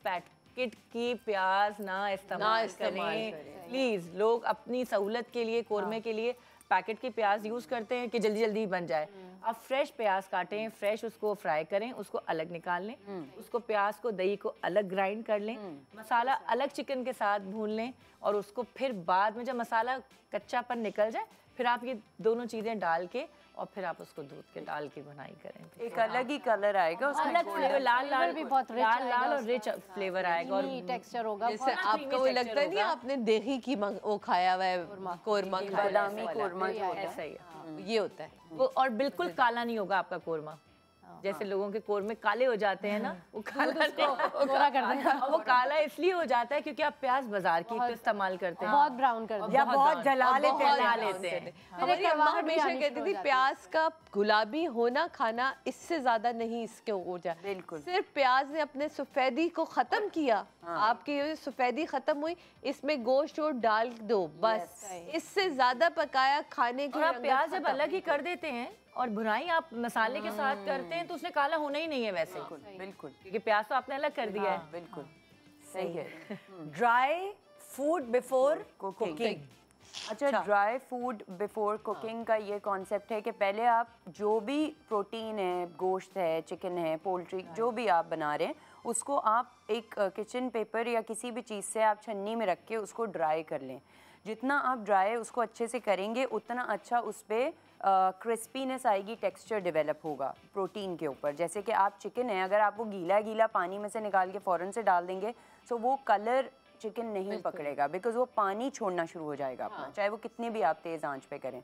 पैकेट की प्याज ना इस्तेमाल करें प्लीज। लोग अपनी सहूलत के लिए, कोरमे के लिए पैकेट की प्याज यूज़ करते हैं कि जल्दी जल्दी बन जाए। आप फ्रेश प्याज काटें, फ्रेश उसको फ्राई करें, उसको अलग निकाल लें, उसको प्याज को दही को अलग ग्राइंड कर लें, मसाला अलग चिकन के साथ भून लें और उसको फिर बाद में जब मसाला कच्चापन निकल जाए फिर आप ये दोनों चीज़ें डाल के और फिर आप उसको दूध के डाल के बुनाई करें। एक अलग ही कलर आएगा उसमें, अलग फ्लेवर, लाल लाल भी बहुत rich लाल लाल आएगा और रिच फ्लेवर आएगा। और टेक्सचर होगा। जैसे आपको वो लगता है नहीं आपने दही की वो खाया हुआ है कोरमा खाया है, बादामी कोरमा जो होता है। ऐसा ही है। ये होता है। वो और बिल्कुल काला नहीं होगा आपका कोरमा। जैसे लोगों के कोरमे काले हो जाते हैं ना, वो काला गोरा कर देगा। वो काला इसलिए हो जाता है क्योंकि आप प्याज बाजार की तो इस्तेमाल करते हैं, बहुत ब्राउन कर या बहुत जला लेते हैं। हमारी अम्मा हमेशा कहती थी प्याज का गुलाबी होना खाना, इससे ज्यादा नहीं इसके हो जाए। बिल्कुल। सिर्फ प्याज ने अपने सफेदी को खत्म किया। आपकी ये सफेदी खत्म हुई, इसमें गोश्त और डाल दो बस। इससे ज्यादा पकाया खाने की और आप प्याज जब अलग ही कर देते हैं और भुनाई आप मसाले के साथ करते हैं तो उसने काला होना ही नहीं है वैसे, बिल्कुल क्योंकि प्याज तो आपने अलग कर दिया है। बिल्कुल सही है। Dry food before cooking. अच्छा, ड्राई फूड बिफोर कुकिंग का ये कॉन्सेप्ट है कि पहले आप जो भी प्रोटीन है, गोश्त है, चिकन है, पोल्ट्री, जो भी आप बना रहे हैं उसको आप एक किचन पेपर या किसी भी चीज़ से आप छन्नी में रख के उसको ड्राई कर लें। जितना आप ड्राई उसको अच्छे से करेंगे उतना अच्छा उस पर क्रिस्पीनेस आएगी, टेक्सचर डेवलप होगा प्रोटीन के ऊपर। जैसे कि आप चिकन है, अगर आप वो गीला गीला पानी में से निकाल के फ़ौरन से डाल देंगे तो वो कलर चिकन नहीं पकड़ेगा, बिकॉज वो पानी छोड़ना शुरू हो जाएगा अपना, चाहे वो कितने भी आप तेज़ आंच पे करें।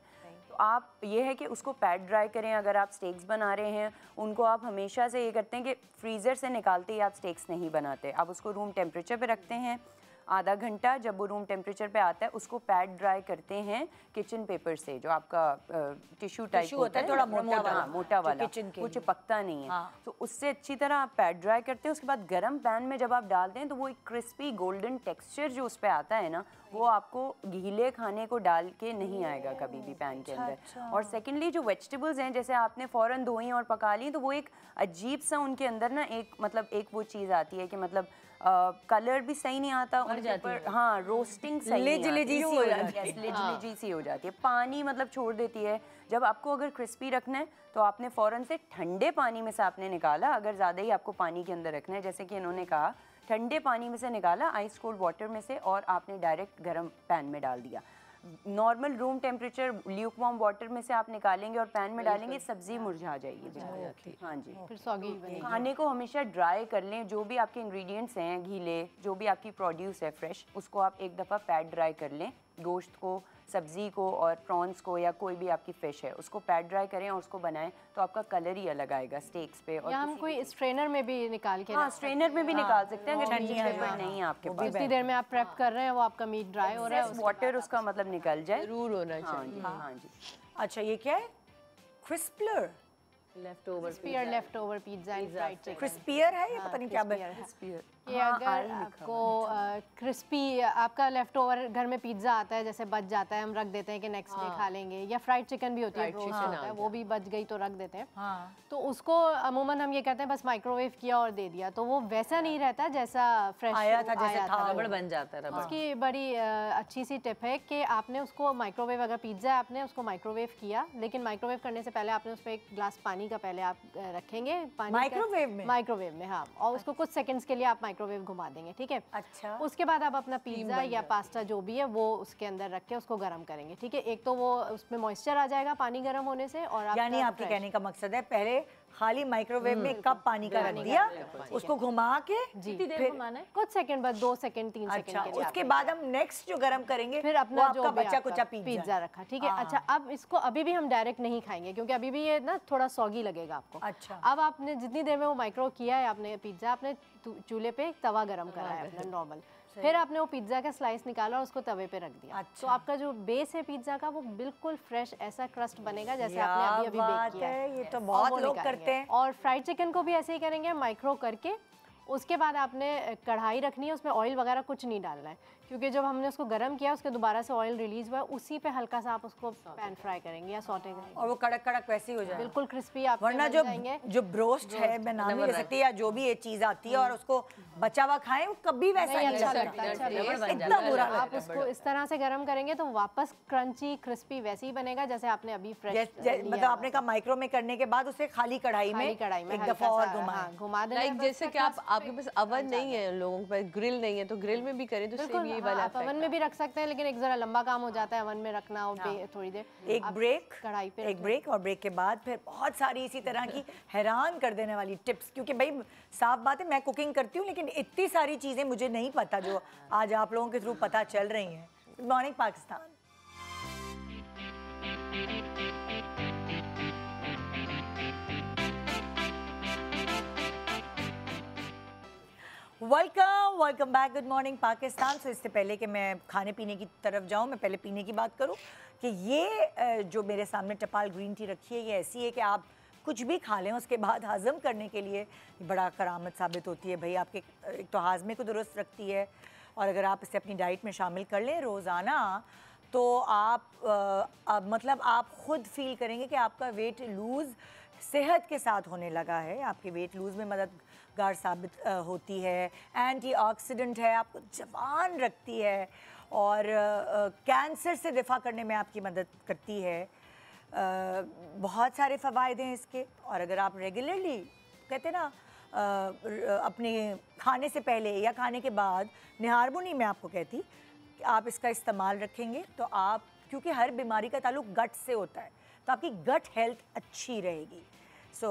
तो आप ये है कि उसको पैड ड्राई करें। अगर आप स्टेक्स बना रहे हैं उनको आप हमेशा से ये करते हैं कि फ्रीज़र से निकालते ही आप स्टेक्स नहीं बनाते, आप उसको रूम टेम्परेचर पे रखते हैं। आधा घंटा जब वो रूम टेम्परेचर पे आता है उसको पैड ड्राई करते हैं किचन पेपर से, जो आपका टिश्यू टाइप होता है, थोड़ा मोटा वाला, मोटा वाला, किचन के वो लिए। चिपकता नहीं है। हाँ। तो उससे अच्छी तरह आप पैड ड्राई करते हैं। उसके बाद गरम पैन में जब आप डालते हैं तो वो एक क्रिस्पी गोल्डन टेक्सचर जो उस पर आता है ना, वो आपको गीले खाने को डाल के नहीं आएगा कभी भी पैन के अंदर। और सेकेंडली जो वेजिटेबल्स हैं, जैसे आपने फ़ौरन धोई और पका ली, तो वो एक अजीब सा उनके अंदर ना एक वो चीज़ आती है कि मतलब कलर भी सही नहीं आता उनके ऊपर। हाँ, रोस्टिंग सही लिजी सी हो जाती है। लिजी सी हो जाती है, पानी मतलब छोड़ देती है। जब आपको अगर क्रिस्पी रखना है तो आपने फ़ौरन से ठंडे पानी में से आपने निकाला, अगर ज़्यादा ही आपको पानी के अंदर रखना है, जैसे कि इन्होंने कहा, ठंडे पानी में से निकाला आइस कोल्ड वाटर में से और आपने डायरेक्ट गर्म पैन में डाल दिया। Normal room temperature Luke warm water में से आप निकालेंगे और पैन में डालेंगे, सब्जी मुरझा जाएगी। हाँ जी, फिर सॉगी बनेगी। खाने को हमेशा ड्राई कर लें। जो भी आपके इंग्रेडिएंट्स हैं गीले, जो भी आपकी प्रोड्यूस है फ्रेश, उसको आप एक दफ़ा पैड ड्राई कर लें। गोश्त को, सब्ज़ी को और प्रॉन्स को या कोई भी आपकी फ़िश है उसको पैड ड्राई करें और उसको बनाएं, तो आपका कलर ही अलग आएगा स्टेक्स पे। और या हम कोई स्ट्रेनर में भी निकाल के हाँ, स्ट्रेनर में भी निकाल सकते हैं अगर टिश्यू पेपर नहीं है आपके पास। जितनी देर में आप प्रेप कर रहे हैं वो आपका मीट ड्राई हो रहा है, वाटर उसका मतलब निकल जाए। जरूर होना हाँ चाहिए। जी, हाँ जी। अच्छा, ये क्या है? Crispier, leftover crispier leftover pizza and fried chicken. Crispier है, ये पता नहीं क्या कि अगर आपको क्रिस्पी आपका लेफ्ट ओवर घर में पिज्ज़ा आता है, जैसे बच जाता है, हम रख देते हैं कि नेक्स्ट डे खा लेंगे, या फ्राइड चिकन भी होती है, रोस्ट होता है, वो भी बच गई तो रख देते हैं। हाँ। तो उसको अमूमन हम ये कहते हैं बस माइक्रोवेव किया और दे दिया, तो वो वैसा नहीं रहता जैसा फ्रेश आया था, जैसे था। रबड़ बन जाता है, रबड़। उसकी बड़ी अच्छी सी टिप है कि आपने उसको माइक्रोवेव, अगर पिज्ज़ा है आपने उसको माइक्रोवेव किया, लेकिन माइक्रोवेव करने से पहले आपने उस पर एक ग्लास पानी का पहले आप रखेंगे, पानी माइक्रोवेव में? माइक्रोवेव में, हाँ, और उसको कुछ सेकंड्स के लिए आप माइक्रोवेव घुमा देंगे, ठीक है। अच्छा। उसके बाद आप अपना पिज्ज़ा या पास्ता जो भी है वो उसके अंदर रख के उसको गर्म करेंगे, ठीक है। एक तो वो उसमें मॉइस्चर आ जाएगा पानी गर्म होने से, और यानी आपके कहने का मकसद है पहले खाली माइक्रोवेव में कप पानी का रख दिया, उसको घुमा के कितनी देर घुमाना है? कुछ सेकंड बाद, 2 सेकंड 3 अच्छा, सेकंड के लिए उसके बाद हम नेक्स्ट जो गरम करेंगे फिर अपना वो जो आपका भी बच्चा आपका कुचा पिज्जा रखा, ठीक है। अच्छा, अब इसको अभी भी हम डायरेक्ट नहीं खाएंगे क्योंकि अभी भी ये ना थोड़ा सॉगी लगेगा आपको। अच्छा। अब आपने जितनी देर में वो माइक्रो किया है, आपने पिज्जा अपने चूल्हे पे एक तवा गरम करा है अपना नॉर्मल, फिर आपने वो पिज्जा का स्लाइस निकाला और उसको तवे पे रख दिया। अच्छा। तो आपका जो बेस है पिज्जा का वो बिल्कुल फ्रेश ऐसा क्रस्ट बनेगा जैसे आपने अभी बेक किया है। ये तो और बहुत वो लोग निकालेंगे। करते हैं। और फ्राइड चिकन को भी ऐसे ही करेंगे, माइक्रो करके। उसके बाद आपने कढ़ाई रखनी है, उसमें ऑयल वगैरह कुछ नहीं डालना है क्योंकि जब हमने उसको गर्म किया उसके दोबारा से ऑयल रिलीज हुआ, उसी पे हल्का सा आप उसको पैन फ्राई करेंगे या सौटे करेंगे और वो कड़क कड़क वैसे ही हो जाए, बिल्कुल क्रिस्पी आप वरना जो ब्रोस्ट है, मैं नाम नहीं ले सकती, या जो भी ये चीज आती है और उसको बचा हुआ खाएं, वो कभी वैसा नहीं अच्छा लगता, लगता इतना बुरा आप लगता है। उसको इस तरह से गर्म करेंगे तो वापस क्रंची क्रिस्पी वैसे ही बनेगा जैसे आपने अभी फ्रेश मतलब आपने कहा माइक्रो में करने के बाद उसे खाली कढ़ाई में एक दफा और घुमा देना। लाइक जैसे कि आपके पास अवन नहीं है, लोगों के पास ग्रिल नहीं है, तो ग्रिल में भी करें तो सेम यही वाला आप अवन में भी रख सकते हैं, लेकिन एक जरा लंबा काम हो जाता है अवन में रखना और थोड़ी देर। एक ब्रेक, कढ़ाई पे एक ब्रेक, और ब्रेक के बाद फिर बहुत सारी इसी तरह की हैरान कर देने वाली टिप्स, क्योंकि भाई साफ बात है मैं कुकिंग करती हूँ, लेकिन इतनी सारी चीज़ें मुझे नहीं पता जो आज आप लोगों के थ्रू पता चल रही हैं। Good morning Pakistan. Welcome back, good morning Pakistan. So इससे पहले कि मैं खाने पीने की तरफ जाऊं, मैं पहले पीने की बात करूं कि ये जो मेरे सामने टपाल ग्रीन टी रखी है, ये ऐसी है कि आप कुछ भी खा लें उसके बाद हज़म करने के लिए बड़ा करामत साबित होती है भाई। आपके एक तो हाजमे को दुरुस्त रखती है, और अगर आप इसे अपनी डाइट में शामिल कर लें रोज़ाना, तो आप मतलब आप ख़ुद फील करेंगे कि आपका वेट लूज़ सेहत के साथ होने लगा है। आपके वेट लूज़ में मददगार साबित होती है, एंटीऑक्सीडेंट है, आपको जवान रखती है, और कैंसर से दिफा करने में आपकी मदद करती है। बहुत सारे फ़वाइद हैं इसके, और अगर आप रेगुलरली कहते ना अपने खाने से पहले या खाने के बाद, निहारबुनी मैं आपको कहती कि आप इसका इस्तेमाल रखेंगे तो आप, क्योंकि हर बीमारी का ताल्लुक गट से होता है, तो आपकी गट हेल्थ अच्छी रहेगी। सो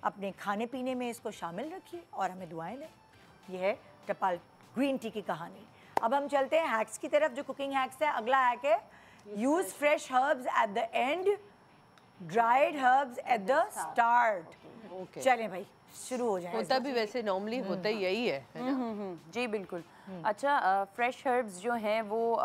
अपने खाने पीने में इसको शामिल रखिए और हमें दुआएं दें। यह है टपाल ग्रीन टी की कहानी। अब हम चलते हैं हैक्स की तरफ, जो कुकिंग हैक्स है। अगला हैक है use fresh herbs at the end, dried herbs at the start. चलें भाई, शुरू हो जाए। होता भी वैसे नॉर्मली होता ही यही है ना? जी बिल्कुल। अच्छा, फ्रेश हर्ब्स जो हैं वो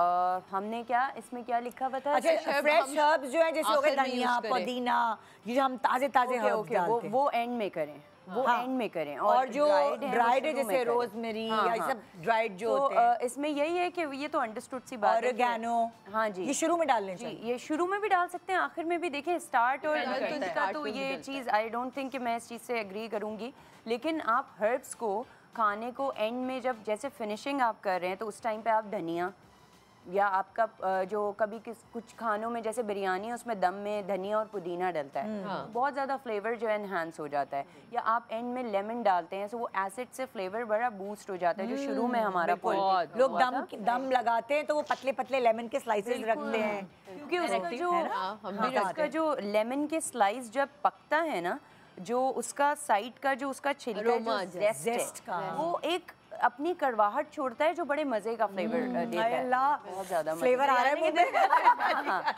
हमने क्या इसमें क्या लिखा हुआ था? अच्छा, फ्रेश हर्ब्स जो है जैसे हो गए आखिर में धनिया, use करें। पुदीना, ये जो हम ताज़े हर्ब्स डालते हैं, वो एंड में करें, वो हाँ। एंड में करें। और जो ड्राइड है शुरू में जैसे करें। रोजमेरी हाँ, या हाँ। सब ड्राइड जो तो होते हैं, इसमें यही है कि ये तो अंडरस्टूड सी बात है कि- ऑरिगैनो, हाँ जी, ये शुरू में डालने जी, चाहिए। ये शुरू में भी डाल सकते हैं, आखिर में भी। देखें स्टार्ट और Depend करता है। इसका Start तो में भी ये डलता है। चीज़ आई डोंट थिंक कि मैं इस चीज़ से एग्री करूँगी, लेकिन आप हर्ब्स को खाने को एंड में जब जैसे फिनिशिंग आप कर रहे हैं, तो उस टाइम पे आप धनिया, या आपका जो कभी कुछ खानों में जैसे बिरयानी है उसमें दम में धनिया और पुदीना डलता है, बहुत ज़्यादा फ्लेवर जो है एनहांस हो जाता है। या आप एंड में लेमन डालते हैं, तो वो एसिड से फ्लेवर बड़ा बूस्ट हो जाता है, जो शुरू में हमारा पॉइंट लोग दम लगाते हैं तो वो पतले पतले लेमन के स्लाइसेस रखते हैं, क्योंकि उसका जो उसका जो लेमन के स्लाइस जब पकता है ना, जो उसका साइड का जो उसका छिलका Aroma जो zest का। है, वो एक अपनी कड़वाहट छोड़ता है जो बड़े मजे का फ्लेवर देता है। बहुत ज्यादा फ्लेवर आ रहा है मुझे। हाँ,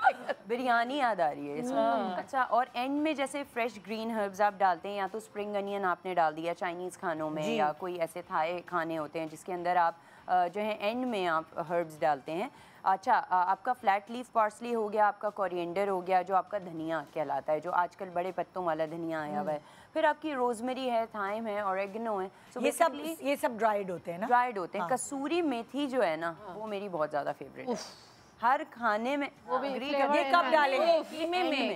बिरयानी याद आ रही है इसमें। अच्छा, और एंड में जैसे फ्रेश ग्रीन हर्ब्स आप डालते हैं, या तो स्प्रिंग अनियन आपने डाल दिया चाइनीज़ खानों में, या कोई ऐसे थाई खाने होते हैं जिसके अंदर आप जो है एंड में आप हर्ब्स डालते हैं। अच्छा, आपका फ्लैट लीफ पार्सली हो गया, आपका कोरिएंडर हो गया, जो आपका धनिया कहलाता है, जो आजकल बड़े पत्तों वाला धनिया आया हुआ है। फिर आपकी रोजमेरी है, थाइम है, ऑरेगनो है। So ये सब ड्राइड होते हैं ना, ड्राइड होते हैं। कसूरी मेथी जो है ना, वो मेरी बहुत ज़्यादा फेवरेट है। हर खाने में वो भी ये कब डालेंगे?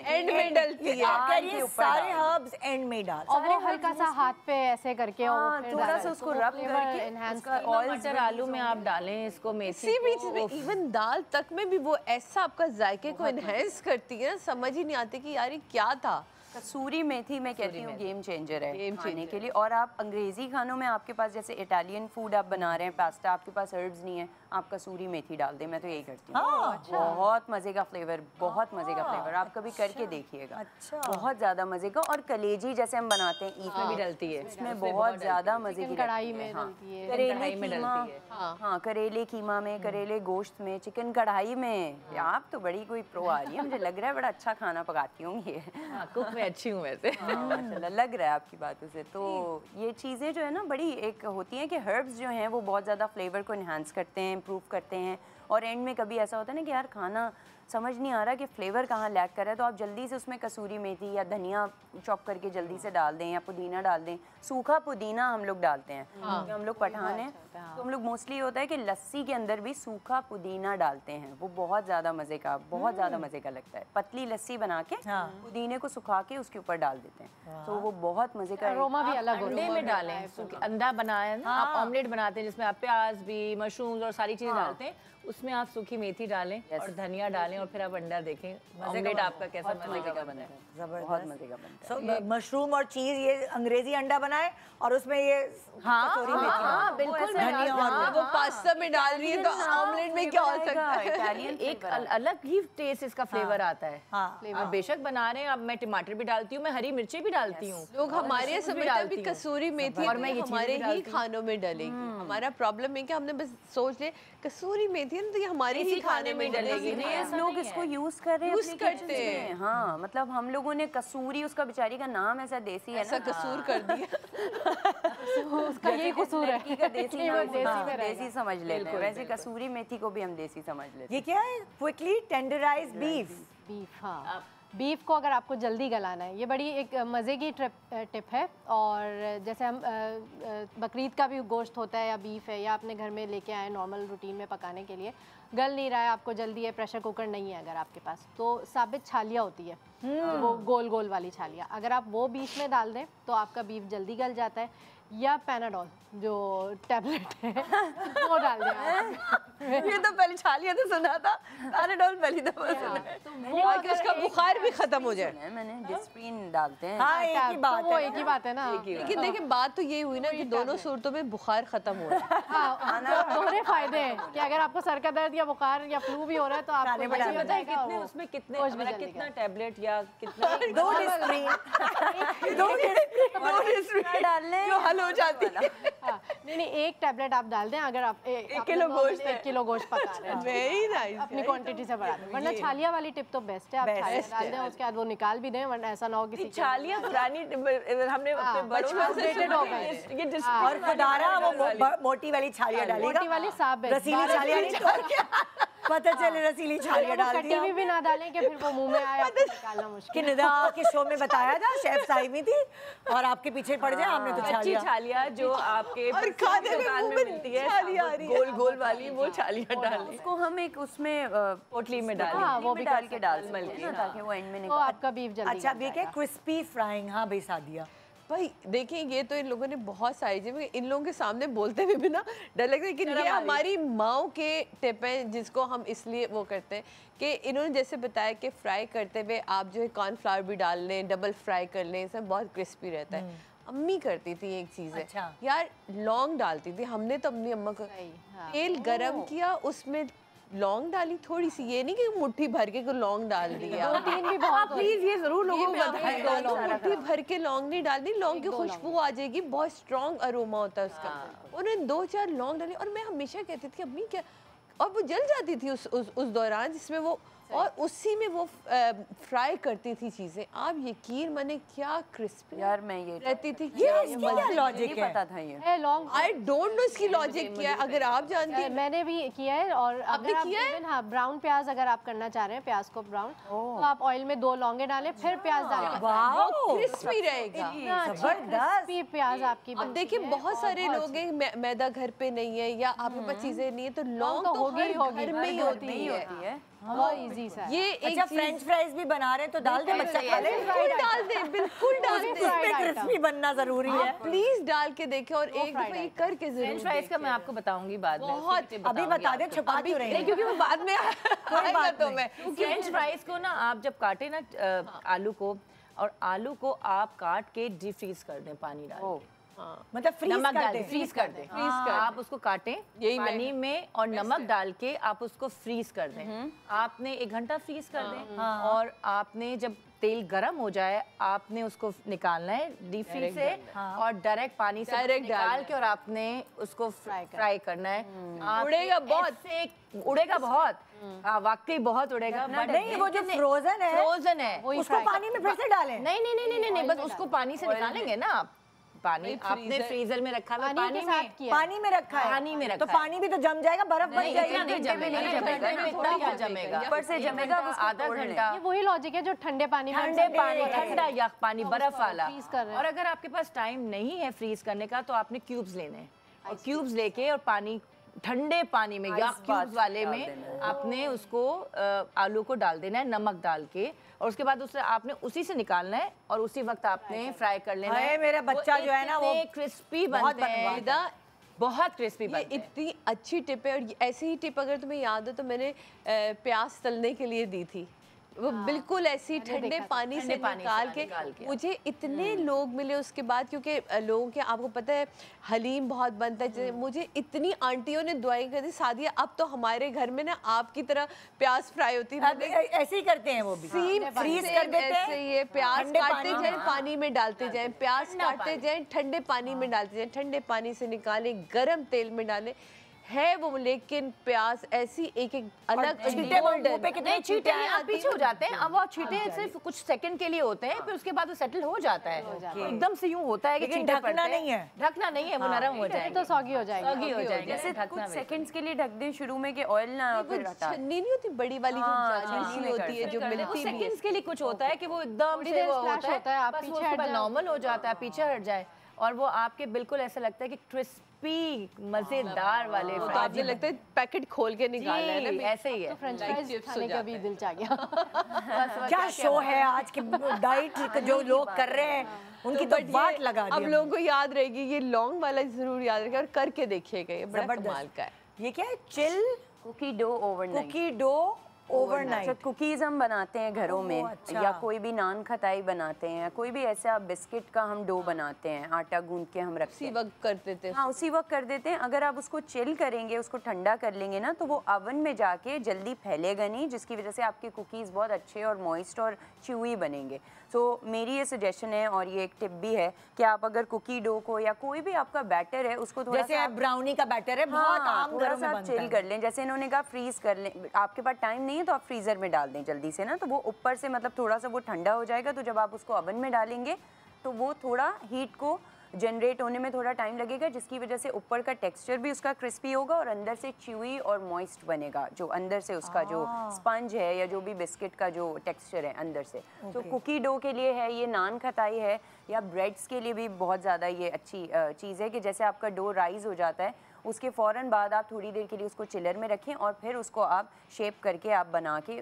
एंड में डलती है। आप कह रही हैं सारे हर्ब्स एंड में डाल। और वो हल्का सा हाथ पे ऐसे करके हाँ, थोड़ा सा उसको रब करके एनहांस उसका ऑयल मटर आलू में आप डालें इसको, मेथी किसी भी चीज में, इवन दाल तक में भी वो ऐसा आपका जायके को एनहेंस करती है ना, समझ ही नहीं आती कि यार ये क्या था। कसूरी मेथी मैं कहती हूँ गेम चेंजर है गेम खाने चेंजर के लिए। और आप अंग्रेजी खानों में आपके पास जैसे इटालियन फूड आप बना रहे हैं, पास्ता, आपके पास हर्ब्स नहीं है, आप कसूरी मेथी डाल दें। मैं तो यही करती हूँ। बहुत मजे का फ्लेवर, बहुत मजे का फ्लेवर। आप कभी करके देखिएगा, बहुत ज्यादा मजे का। और कलेजी जैसे हम बनाते हैं ईद में भी डलती है, उसमें बहुत ज्यादा मजे की कढ़ाई में डलती है, करेले कीमा, हाँ करेले कीमा में, करेले गोश्त में, चिकन कढ़ाई में। आप तो बड़ी कोई प्रो आ रही है, मुझे लग रहा है बड़ा अच्छा खाना पकाती होंगी। कुक में अच्छी हूँ वैसे। माशाल्लाह, लग रहा है आपकी बातों से। तो ये चीज़ें जो है ना बड़ी एक होती हैं कि हर्ब्स जो हैं वो बहुत ज़्यादा फ्लेवर को इन्हांस करते हैं, इम्प्रूव करते हैं। और एंड में कभी ऐसा होता है ना कि यार खाना समझ नहीं आ रहा कि फ्लेवर कहाँ लैक कर रहा है, तो आप जल्दी से उसमें कसूरी मेथी या धनिया चॉप करके जल्दी से डाल दें या पुदीना डाल दें। सूखा पुदीना हम लोग डालते हैं क्योंकि हम लोग पठान हैं, तो हम लोग मोस्टली होता है कि लस्सी के अंदर भी सूखा पुदीना डालते हैं, वो बहुत ज़्यादा मज़े का लगता है। पतली लस्सी बना के पुदीने को सुखा के उसके ऊपर डाल देते हैं, तो वो बहुत मज़े का। अरोमा भी अलग होता अंडे है। में डालें, अंडा बनाए ना आप, ऑमलेट बनाते हैं जिसमें आप प्याज भी, मशरूम्स और सारी चीज़ें डालते हैं, उसमें आप सूखी मेथी डालें और धनिया डालें और फिर आप अंडा देखें ऑमलेट आपका कैसा मज़े का बनता है। बहुत मज़े का बनता है। मशरूम और चीज, ये अंग्रेजी अंडा बनाए और उसमें ये कसूरी मेथी, बिल्कुल धनिया और वो पास्ता में डाल रही है तो ऑमलेट में क्या हो सकता है? इटालियन एक अलग ही टेस्ट इसका फ्लेवर आता है। हाँ। आप बेशक बना रहे हैं, अब मैं टमाटर भी डालती हूँ, मैं हरी मिर्ची भी डालती हूँ। लोग हमारे यहाँ समझते हैं अभी कसूरी मेथी और मैं ये चीज़ें हमारे भी ही डालती हूँ। खानों में डलेगी। हमारा प्रॉब्लम है कि हमने बस सोच ले कसूरी मेथी है ना, तो ये हमारे ही खाने में डलेगी। लोग इसको यूज कर रहे हैं, यूज करते हैं। हाँ, मतलब हम लोगों ने कसूरी, उसका बेचारी का नाम ऐसा देसी है ऐसा ना, कसूर कर दिया। उसका यही कसूर है लड़की का देसी इसलिए वो नाम देसी हाँ, में रहेगा। देसी समझ लेते हैं, वैसे कसूरी मेथी को भी हम देसी समझ लेते हैं। ये क्या है? Quickly tenderise beef. बीफ, हाँ। बीफ को अगर आपको जल्दी गलाना है, ये बड़ी एक मज़े की टिप है। और जैसे हम बकरीद का भी गोश्त होता है या बीफ है, या अपने घर में लेके आए नॉर्मल रूटीन में पकाने के लिए, गल नहीं रहा है, आपको जल्दी है, प्रेशर कुकर नहीं है अगर आपके पास, तो साबित छालियाँ होती है, वो गोल गोल वाली छालियाँ, अगर आप वो बीफ में डाल दें तो आपका बीफ जल्दी गल जाता है। या पैनाडोल जो टैबलेट है वो डाल दें आप। ये तो पहले छालिया तो सुना था, पैनाडोल पहली दफा सुना है। ताकि उसका बुखार भी खत्म हो जाए। मैंने डिस्प्रिन डालते हैं। हाँ, एक ही बात तो वो है। एक ही बात है ना। लेकिन देखिए बात तो ये हुई ना कि दोनों सूरतों में बुखार खत्म हो रहा है। हाँ, दोहरे फायदे हैं कि अगर आपको सर का दर्द या बुखार या फ्लू भी हो रहा है तो आपको खाने में जल्दी डालना पता है जाएगा कितने वो। उसमें कितने कुछ भी हमारा जल्दी कितना टैबलेट या कितना 2 डिस्प्रिन, 2 डिस्प्रिन डालने जो हल हो जाती है। हाँ, नहीं एक टैबलेट आप डाल दें अगर आप 1 किलो गोश्त है। 1 किलो गोश्त पका रहे हैं वेरी नाइस। अपनी क्वांटिटी से बढ़ा दें, वरना छालिया वाली टिप तो बेस्ट है। आप छालिया डाल दें, उसके बाद वो निकाल भी दें, वरना ऐसा ना हो किसी छालियाँ पुरानी हमने अपने बचपन से updated हो गए। ये और खुदारा वो मोटी वाली छालियाँ डालेगा, मोटी वाली साबित रसीली छालियाँ नहीं तो पता चले रसीली छालियाँ डाल कटी दिया। हुई भी ना डालें कि फिर वो मुंह में आए, आपको निकालना मुश्किल। कि निदा के शो में बताया था, शेफ साहिबी थी और आपके पीछे पड़ जाए, हमने तो अच्छी छालियाँ। छालियाँ जो आपके और खाने में दुकान मुंह में में मिलती है, छालियाँ आ रही है। गोल गोल वाली वो छालियाँ डालें, उसको हम एक उसमें पोटली में डालें। हाँ, वो भी डाल के डाल मल सकते के, हैं ना, ताकि वो एंड में तो निकाल। आपका बीफ जल्दी अच्छा, गल ये क्या जाएगा। Crispy frying? हाँ भाई सादिया, भाई देखिए ये तो इन लोगों ने बहुत सारी चीजें, इन लोगों के सामने बोलते हुए भी ना डर लगता है कि ये हमारी माओ के टिप है जिसको हम इसलिए वो करते हैं कि इन्होंने जैसे बताया कि फ्राई करते हुए आप जो है कॉर्नफ्लावर भी डाल लें, डबल फ्राई कर लें, इसमें बहुत क्रिस्पी रहता है। अम्मी करती थी एक चीज़ है अच्छा। यार, लौंग डालती थी, हमने तो अपनी अम्मा को हाँ। तेल गरम किया, उसमें लौंग डाली थोड़ी सी, ये नहीं कि मुट्ठी भर के को लौंग डाल दिया। 2-3 भी बहुत प्लीज ये जरूर लोगों को बताएं। मुट्ठी भर के लौंग नहीं डालनी, लौंग की खुशबू आ जाएगी, बहुत स्ट्रॉन्ग अरोमा होता है उसका। उन्होंने 2-4 लौंग डाली और मैं हमेशा कहती थी अम्मी क्या, और वो जल जाती थी उस दौरान जिसमें वो, और उसी में वो फ्राई करती थी चीजें। आप यकीन माने क्या क्रिस्पी यार मैं ये रहती थी। ये इसकी क्या लॉजिक है? पता था ये। है लॉन्ग। आई डोंट नो इसकी लॉजिक क्या है, अगर आप जानती हैं। मैंने भी किया है। और अगर आप किया है? even, हाँ, ब्राउन प्याज अगर आप करना चाह रहे हैं, प्याज को ब्राउन, तो आप ऑयल में 2 लौंगे डालें, फिर प्याज डालें। वाओ, क्रिस्पी रहेगा। जबरदस्त। क्रिस्पी प्याज आपकी अब बनती देखिए है बहुत और सारे बहुत लोग हैं मैदा घर पे नहीं है या आपके पास चीजें नहीं है, तो लौंग तो तो होगी हर ही होगी, घर में ही हर घर होती में ही है। बहुत इजी सा है। ये एक अच्छा, चीज फ्रेंच फ्राइज भी बना रहे हैं तो डाल दे, बच्चा खा ले। बिल्कुल डाल दे, बिल्कुल डाल दे। इसमें क्रिस्पी बनना जरूरी है। प्लीज डाल के देखें और एक दफा ये करके फ्रेंच जरूर फ्राइज का मैं आपको बताऊंगी बाद में। बहुत- उसी पे अभी बताऊंगी बता दे, आपको। छुपा क्यों रही नहीं, है? क्योंकि वो बाद में आएगा बात तो नहीं। मैं फ्रेंच फ्राइज को ना आप जब काटे ना आलू को, और आलू को आप काट के डीप फ्रीज कर दें पानी डाल के। मतलब फ्रीज नमक कर डाल दे। फ्रीज कर दें। आप उसको काटें यही मैं- पानी में और नमक डाल के आप उसको फ्रीज कर दें। आपने 1 घंटा फ्रीज कर दें और आपने जब तेल गरम हो जाए आपने उसको निकालना है डीप फ्रीज से और डायरेक्ट पानी से डायरेक्ट निकाल डालना के और आपने उसको फ्राई करना है। आप उड़ेगा बहुत। ऐसे उड़ेगा बहुत, हाँ वाकई बहुत उड़ेगा। बट नहीं, वो जो फ्रोजन है, फ्रोजन है उसको पानी में फिर से डालें। नहीं नहीं नहीं नहीं नहीं, बस उसको पानी से निकालेंगे ना आप, पानी आपने फ्रीजर में रखा हुआ, पानी के साथ किया। पानी में रखा है, पानी में रखा तो पानी भी तो जम जाएगा, बर्फ बन जाएगी। नहीं जमेगा, इतना क्या जमेगा, ऊपर से जमेगा, आधा घंटा। ये वही लॉजिक है जो ठंडे पानी में ठंडे पानी, ठंडा या पानी बर्फ वाला। freeze कर रहे हैं। और अगर आपके पास टाइम नहीं है फ्रीज करने का तो आपने क्यूब्स लेने हैं, और क्यूब्स लेके और पानी ठंडे पानी में या क्यूब्स वाले में आपने उसको आलू को डाल देना है नमक डाल के, और उसके बाद उसे आपने उसी से निकालना है और उसी वक्त आपने फ्राई कर लेना है। मेरा बच्चा जो है ना वो क्रिस्पी बनते हैं, बहुत क्रिस्पी बनते हैं। इतनी अच्छी टिप है। और ऐसी ही टिप अगर तुम्हें याद हो तो मैंने प्याज तलने के लिए दी थी, वो बिल्कुल ऐसी ठंडे पानी से निकाल के। मुझे इतने लोग मिले उसके बाद, क्योंकि लोगों के आपको पता है हलीम बहुत बनता है, मुझे इतनी आंटियों ने दुआएं कर दी, सादिया अब तो हमारे घर में ना आपकी तरह प्याज फ्राई होती है। ऐसे ही करते हैं वो भी, फ्रीज कर देते हैं। ऐसे ये प्याज काटते जाए पानी में डालते जाए, प्याज काटते जाए ठंडे पानी में डालते जाए, ठंडे पानी से निकाले गर्म तेल में डाले है वो। लेकिन प्याज ऐसी एक एक अलग छींटे मुंह पे कितने छींटे पीछे हो जाते हैं। अब वो छींटे सिर्फ कुछ सेकंड के लिए होते हैं, फिर उसके बाद वो सेटल हो जाता है। एकदम से यूं होता है कि छींटे ढकना नहीं है, ढकना नहीं है, वो नरम हो जाएगा, तो सॉगी हो जाएगा, सॉगी हो जाएगा। जैसे कुछ सेकंड्स के लिए ढक दें शुरू में कि ऑयल ना फिर हटा। छन्नी नहीं होती बड़ी वाली जो जाली सी होती है जो मिलती भी है। सेकंड्स के लिए कुछ होता है कि वो एकदम से वो होता है, आप बस वो पीछे हट जाओ, नॉर्मल हो जाता है, पीछे हट जाए, और वो आपके बिल्कुल ऐसा लगता है कि क्रिस्पी मजेदार वाले तो आपने लगता है पैकेट खोल के निकाला है ना, ऐसे ही है। तो फ्रेंच फ्राइज खाने का भी दिल चाह गया। क्या शो है आज के डाइट जो लोग कर रहे हैं, उनकी तो बात लगा दी। अब लोगों को याद रहेगी, ये लॉन्ग वाला जरूर याद रखेगा और करके देखिएगा, ये बड़ा कमाल का है। ये क्या है? Chill cookie dough overnight. Cookie dough overnight. Cookies हम बनाते हैं घरों में, अच्छा। या कोई भी नान खताई बनाते हैं, कोई भी ऐसा बिस्किट का हम डो बनाते हैं, आटा गूंद के हम रखते उसी हैं, वक्त कर देते हैं। हाँ उसी वक्त कर देते हैं। अगर आप उसको चिल करेंगे, उसको ठंडा कर लेंगे ना, तो वो ओवन में जाके जल्दी फैलेगा नहीं, जिसकी वजह से आपके कुकीज़ बहुत अच्छे और मॉइस्ट और च्यूई बनेंगे। तो मेरी ये सजेशन है और ये एक टिप भी है कि आप अगर कुकी डो को या कोई भी आपका बैटर है उसको थोड़ा जैसे ब्राउनी का बैटर है, बहुत आम घरों में बनता है, चिल कर लें। जैसे इन्होंने कहा फ्रीज कर लें, आपके पास टाइम नहीं है तो आप फ्रीजर में डाल दें जल्दी से ना, तो वो ऊपर से मतलब थोड़ा सा वो ठंडा हो जाएगा। तो जब आप उसको ओवन में डालेंगे तो वो थोड़ा हीट को जनरेट होने में थोड़ा टाइम लगेगा, जिसकी वजह से ऊपर का टेक्सचर भी उसका क्रिस्पी होगा और अंदर से च्यूई और मॉइस्ट बनेगा, जो अंदर से उसका जो स्पंज है या जो भी बिस्किट का जो टेक्सचर है अंदर से। तो कुकी डो के लिए है, ये नान खताई है या ब्रेड्स के लिए भी बहुत ज़्यादा ये अच्छी चीज़ है कि जैसे आपका डो राइज हो जाता है, उसके फ़ौरन बाद आप थोड़ी देर के लिए उसको चिलर में रखें और फिर उसको आप शेप करके आप बना के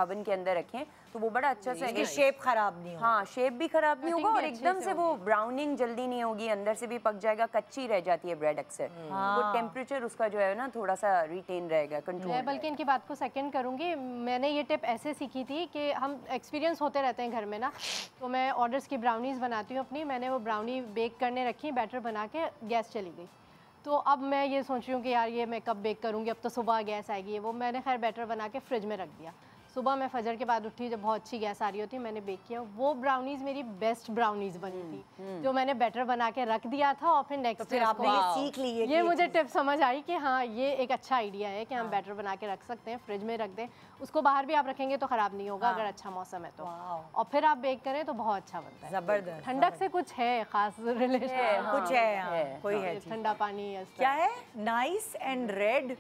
ओवन के अंदर रखें, तो वो बड़ा अच्छा से शेप खराब नहीं होगा। हाँ शेप भी खराब नहीं होगा और एकदम से वो ब्राउनिंग जल्दी नहीं होगी, अंदर से भी पक जाएगा, कच्ची रह जाती है ब्रेड अक्सर। वो टेम्परेचर उसका जो है ना थोड़ा सा रिटेन रहेगा, कंट्रोल। मैं बल्कि इनकी बात को सेकंड करूंगी। मैंने ये टिप ऐसे सीखी थी कि हम एक्सपीरियंस होते रहते हैं घर में ना, तो मैं ऑर्डर्स की ब्राउनीज़ बनाती हूँ अपनी। मैंने वो ब्राउनी बेक करने रखी, बैटर बना के गैस चली गई, तो अब मैं ये सोच रही हूँ कि यार ये मैं कब बेक करूँगी, अब तो सुबह गैस आएगी। वो मैंने खैर बैटर बना के फ्रिज में रख दिया। सुबह मैं फजर के बाद उठी, जब बहुत अच्छी गैस आ रही होती, मैंने बेक किया। वो ब्राउनीज़ मेरी बेस्ट ब्राउनीज़ बनी थी, जो मैंने बैटर बना के रख दिया था। और फिर नेक्स्ट डे आपने ये सीख ली है, ये मुझे टिप समझ आई कि हाँ ये एक अच्छा आइडिया है कि हम बैटर बना के रख सकते हैं, फ्रिज में रख दें, उसको बाहर भी आप रखेंगे तो ख़राब नहीं होगा अगर अच्छा मौसम है तो, और फिर आप बेक करें तो बहुत अच्छा बनता है। जबरदस्त। ठंडक से कुछ है खास रिलेशन, कुछ है, कोई है ठंडा पानी क्या है? Nice and red.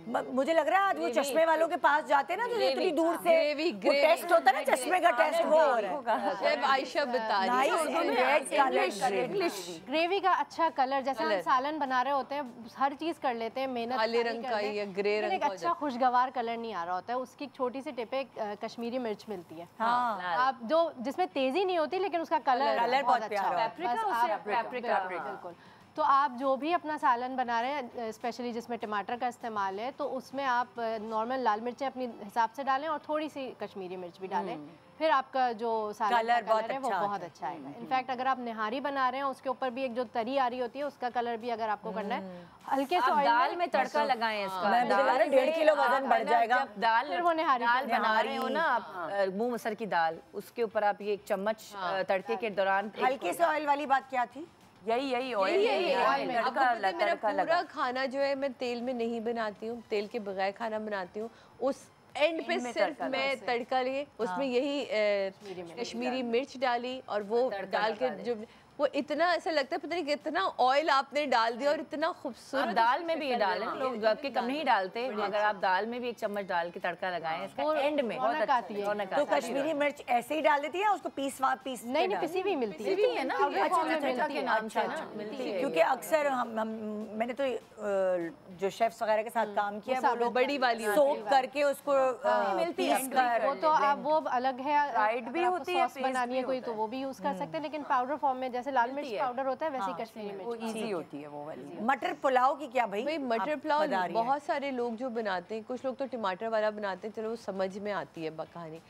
मुझे लग रहा है आज वो चश्मे वालों के पास जाते हैं ना, जो इतनी दूर से वो टेस्ट होता है ना, चश्मे का टेस्ट, वो हो रहा है। जब आयशा बता रही है ग्रेवी का अच्छा कलर, जैसे हम सालन बना रहे होते हैं, हर चीज कर लेते हैं, मेहनत काले रंग का या ग्रे रंग एक अच्छा खुशगवार कलर नहीं आ रहा होता है। उसकी छोटी सी टिप है, कश्मीरी मिर्च मिलती है, आप जो जिसमें तेजी नहीं होती लेकिन उसका कलर बहुत अच्छा है, बिल्कुल। तो आप जो भी अपना सालन बना रहे हैं, स्पेशली जिसमें टमाटर का इस्तेमाल है, तो उसमें आप नॉर्मल लाल मिर्चें अपने हिसाब से डालें और थोड़ी सी कश्मीरी मिर्च भी डालें, फिर आपका जो सालन का कलर है वो बहुत अच्छा आएगा। इनफैक्ट अगर आप निहारी बना रहे हैं, उसके ऊपर भी एक जो तरी आ रही होती है, उसका कलर भी अगर आपको करना है, हल्के से दाल में तड़का लगाएं इसका, मैं मुझे लग रहा है 1.5 किलो वजन बढ़ जाएगा। जब दाल फिर वो निहारी बना रहे हो ना आप, मूंग मसर की दाल, उसके ऊपर आप ये 1 चम्मच तड़के के दौरान हल्के से ऑयल वाली बात क्या थी? यही ऑयल। मेरा पूरा खाना जो है मैं तेल में नहीं बनाती हूँ, तेल के बगैर खाना बनाती हूँ। उस एंड पे सिर्फ मैं तड़का लिए, उसमें यही कश्मीरी मिर्च डाली और वो डाल के जो वो इतना ऐसा लगता है पता नहीं कितना ऑयल आपने डाल दिया और इतना आप खूबसूरत दाल में भी ये डालें, लोग आपके कम नहीं डालते, अगर आप दाल में भी 1 चम्मच डाल के तड़का लगाएं इसका एंड में रौनक आती है। रौनक तो आती है। कश्मीरी मिर्च ऐसे ही डाल देती है, उसको पीस नहीं नहीं, पिसी भी मिलती है। मिलती है ना, powder अच्छा form में अच्छा मिलती के है। नाम से ना मिलती है। क्योंकि अक्सर हम मैंने तो जो शेफ्स वगैरह के साथ काम किया है, वो लोग बड़ी वाली होती सोक करके उसको मिलती है, पीस कर वो तो आप वो अलग है, Fried भी अगर आपको होती है, सॉस paste बनानी है भी कोई होता तो वो भी यूज कर सकते हैं, लेकिन पाउडर फॉर्म में जैसे लाल मिर्च पाउडर होता है वैसे ही कश्मीरी वो मिर्च। इजी होती है वो वाली। मटर पुलाव की क्या भाई? भाई मटर आप पुलाव बता रही हैं। बहुत सारे लोग जो बनाते हैं, कुछ लोग तो टमाटर वाला बनाते हैं, चलो वो समझ में आती है कहानी।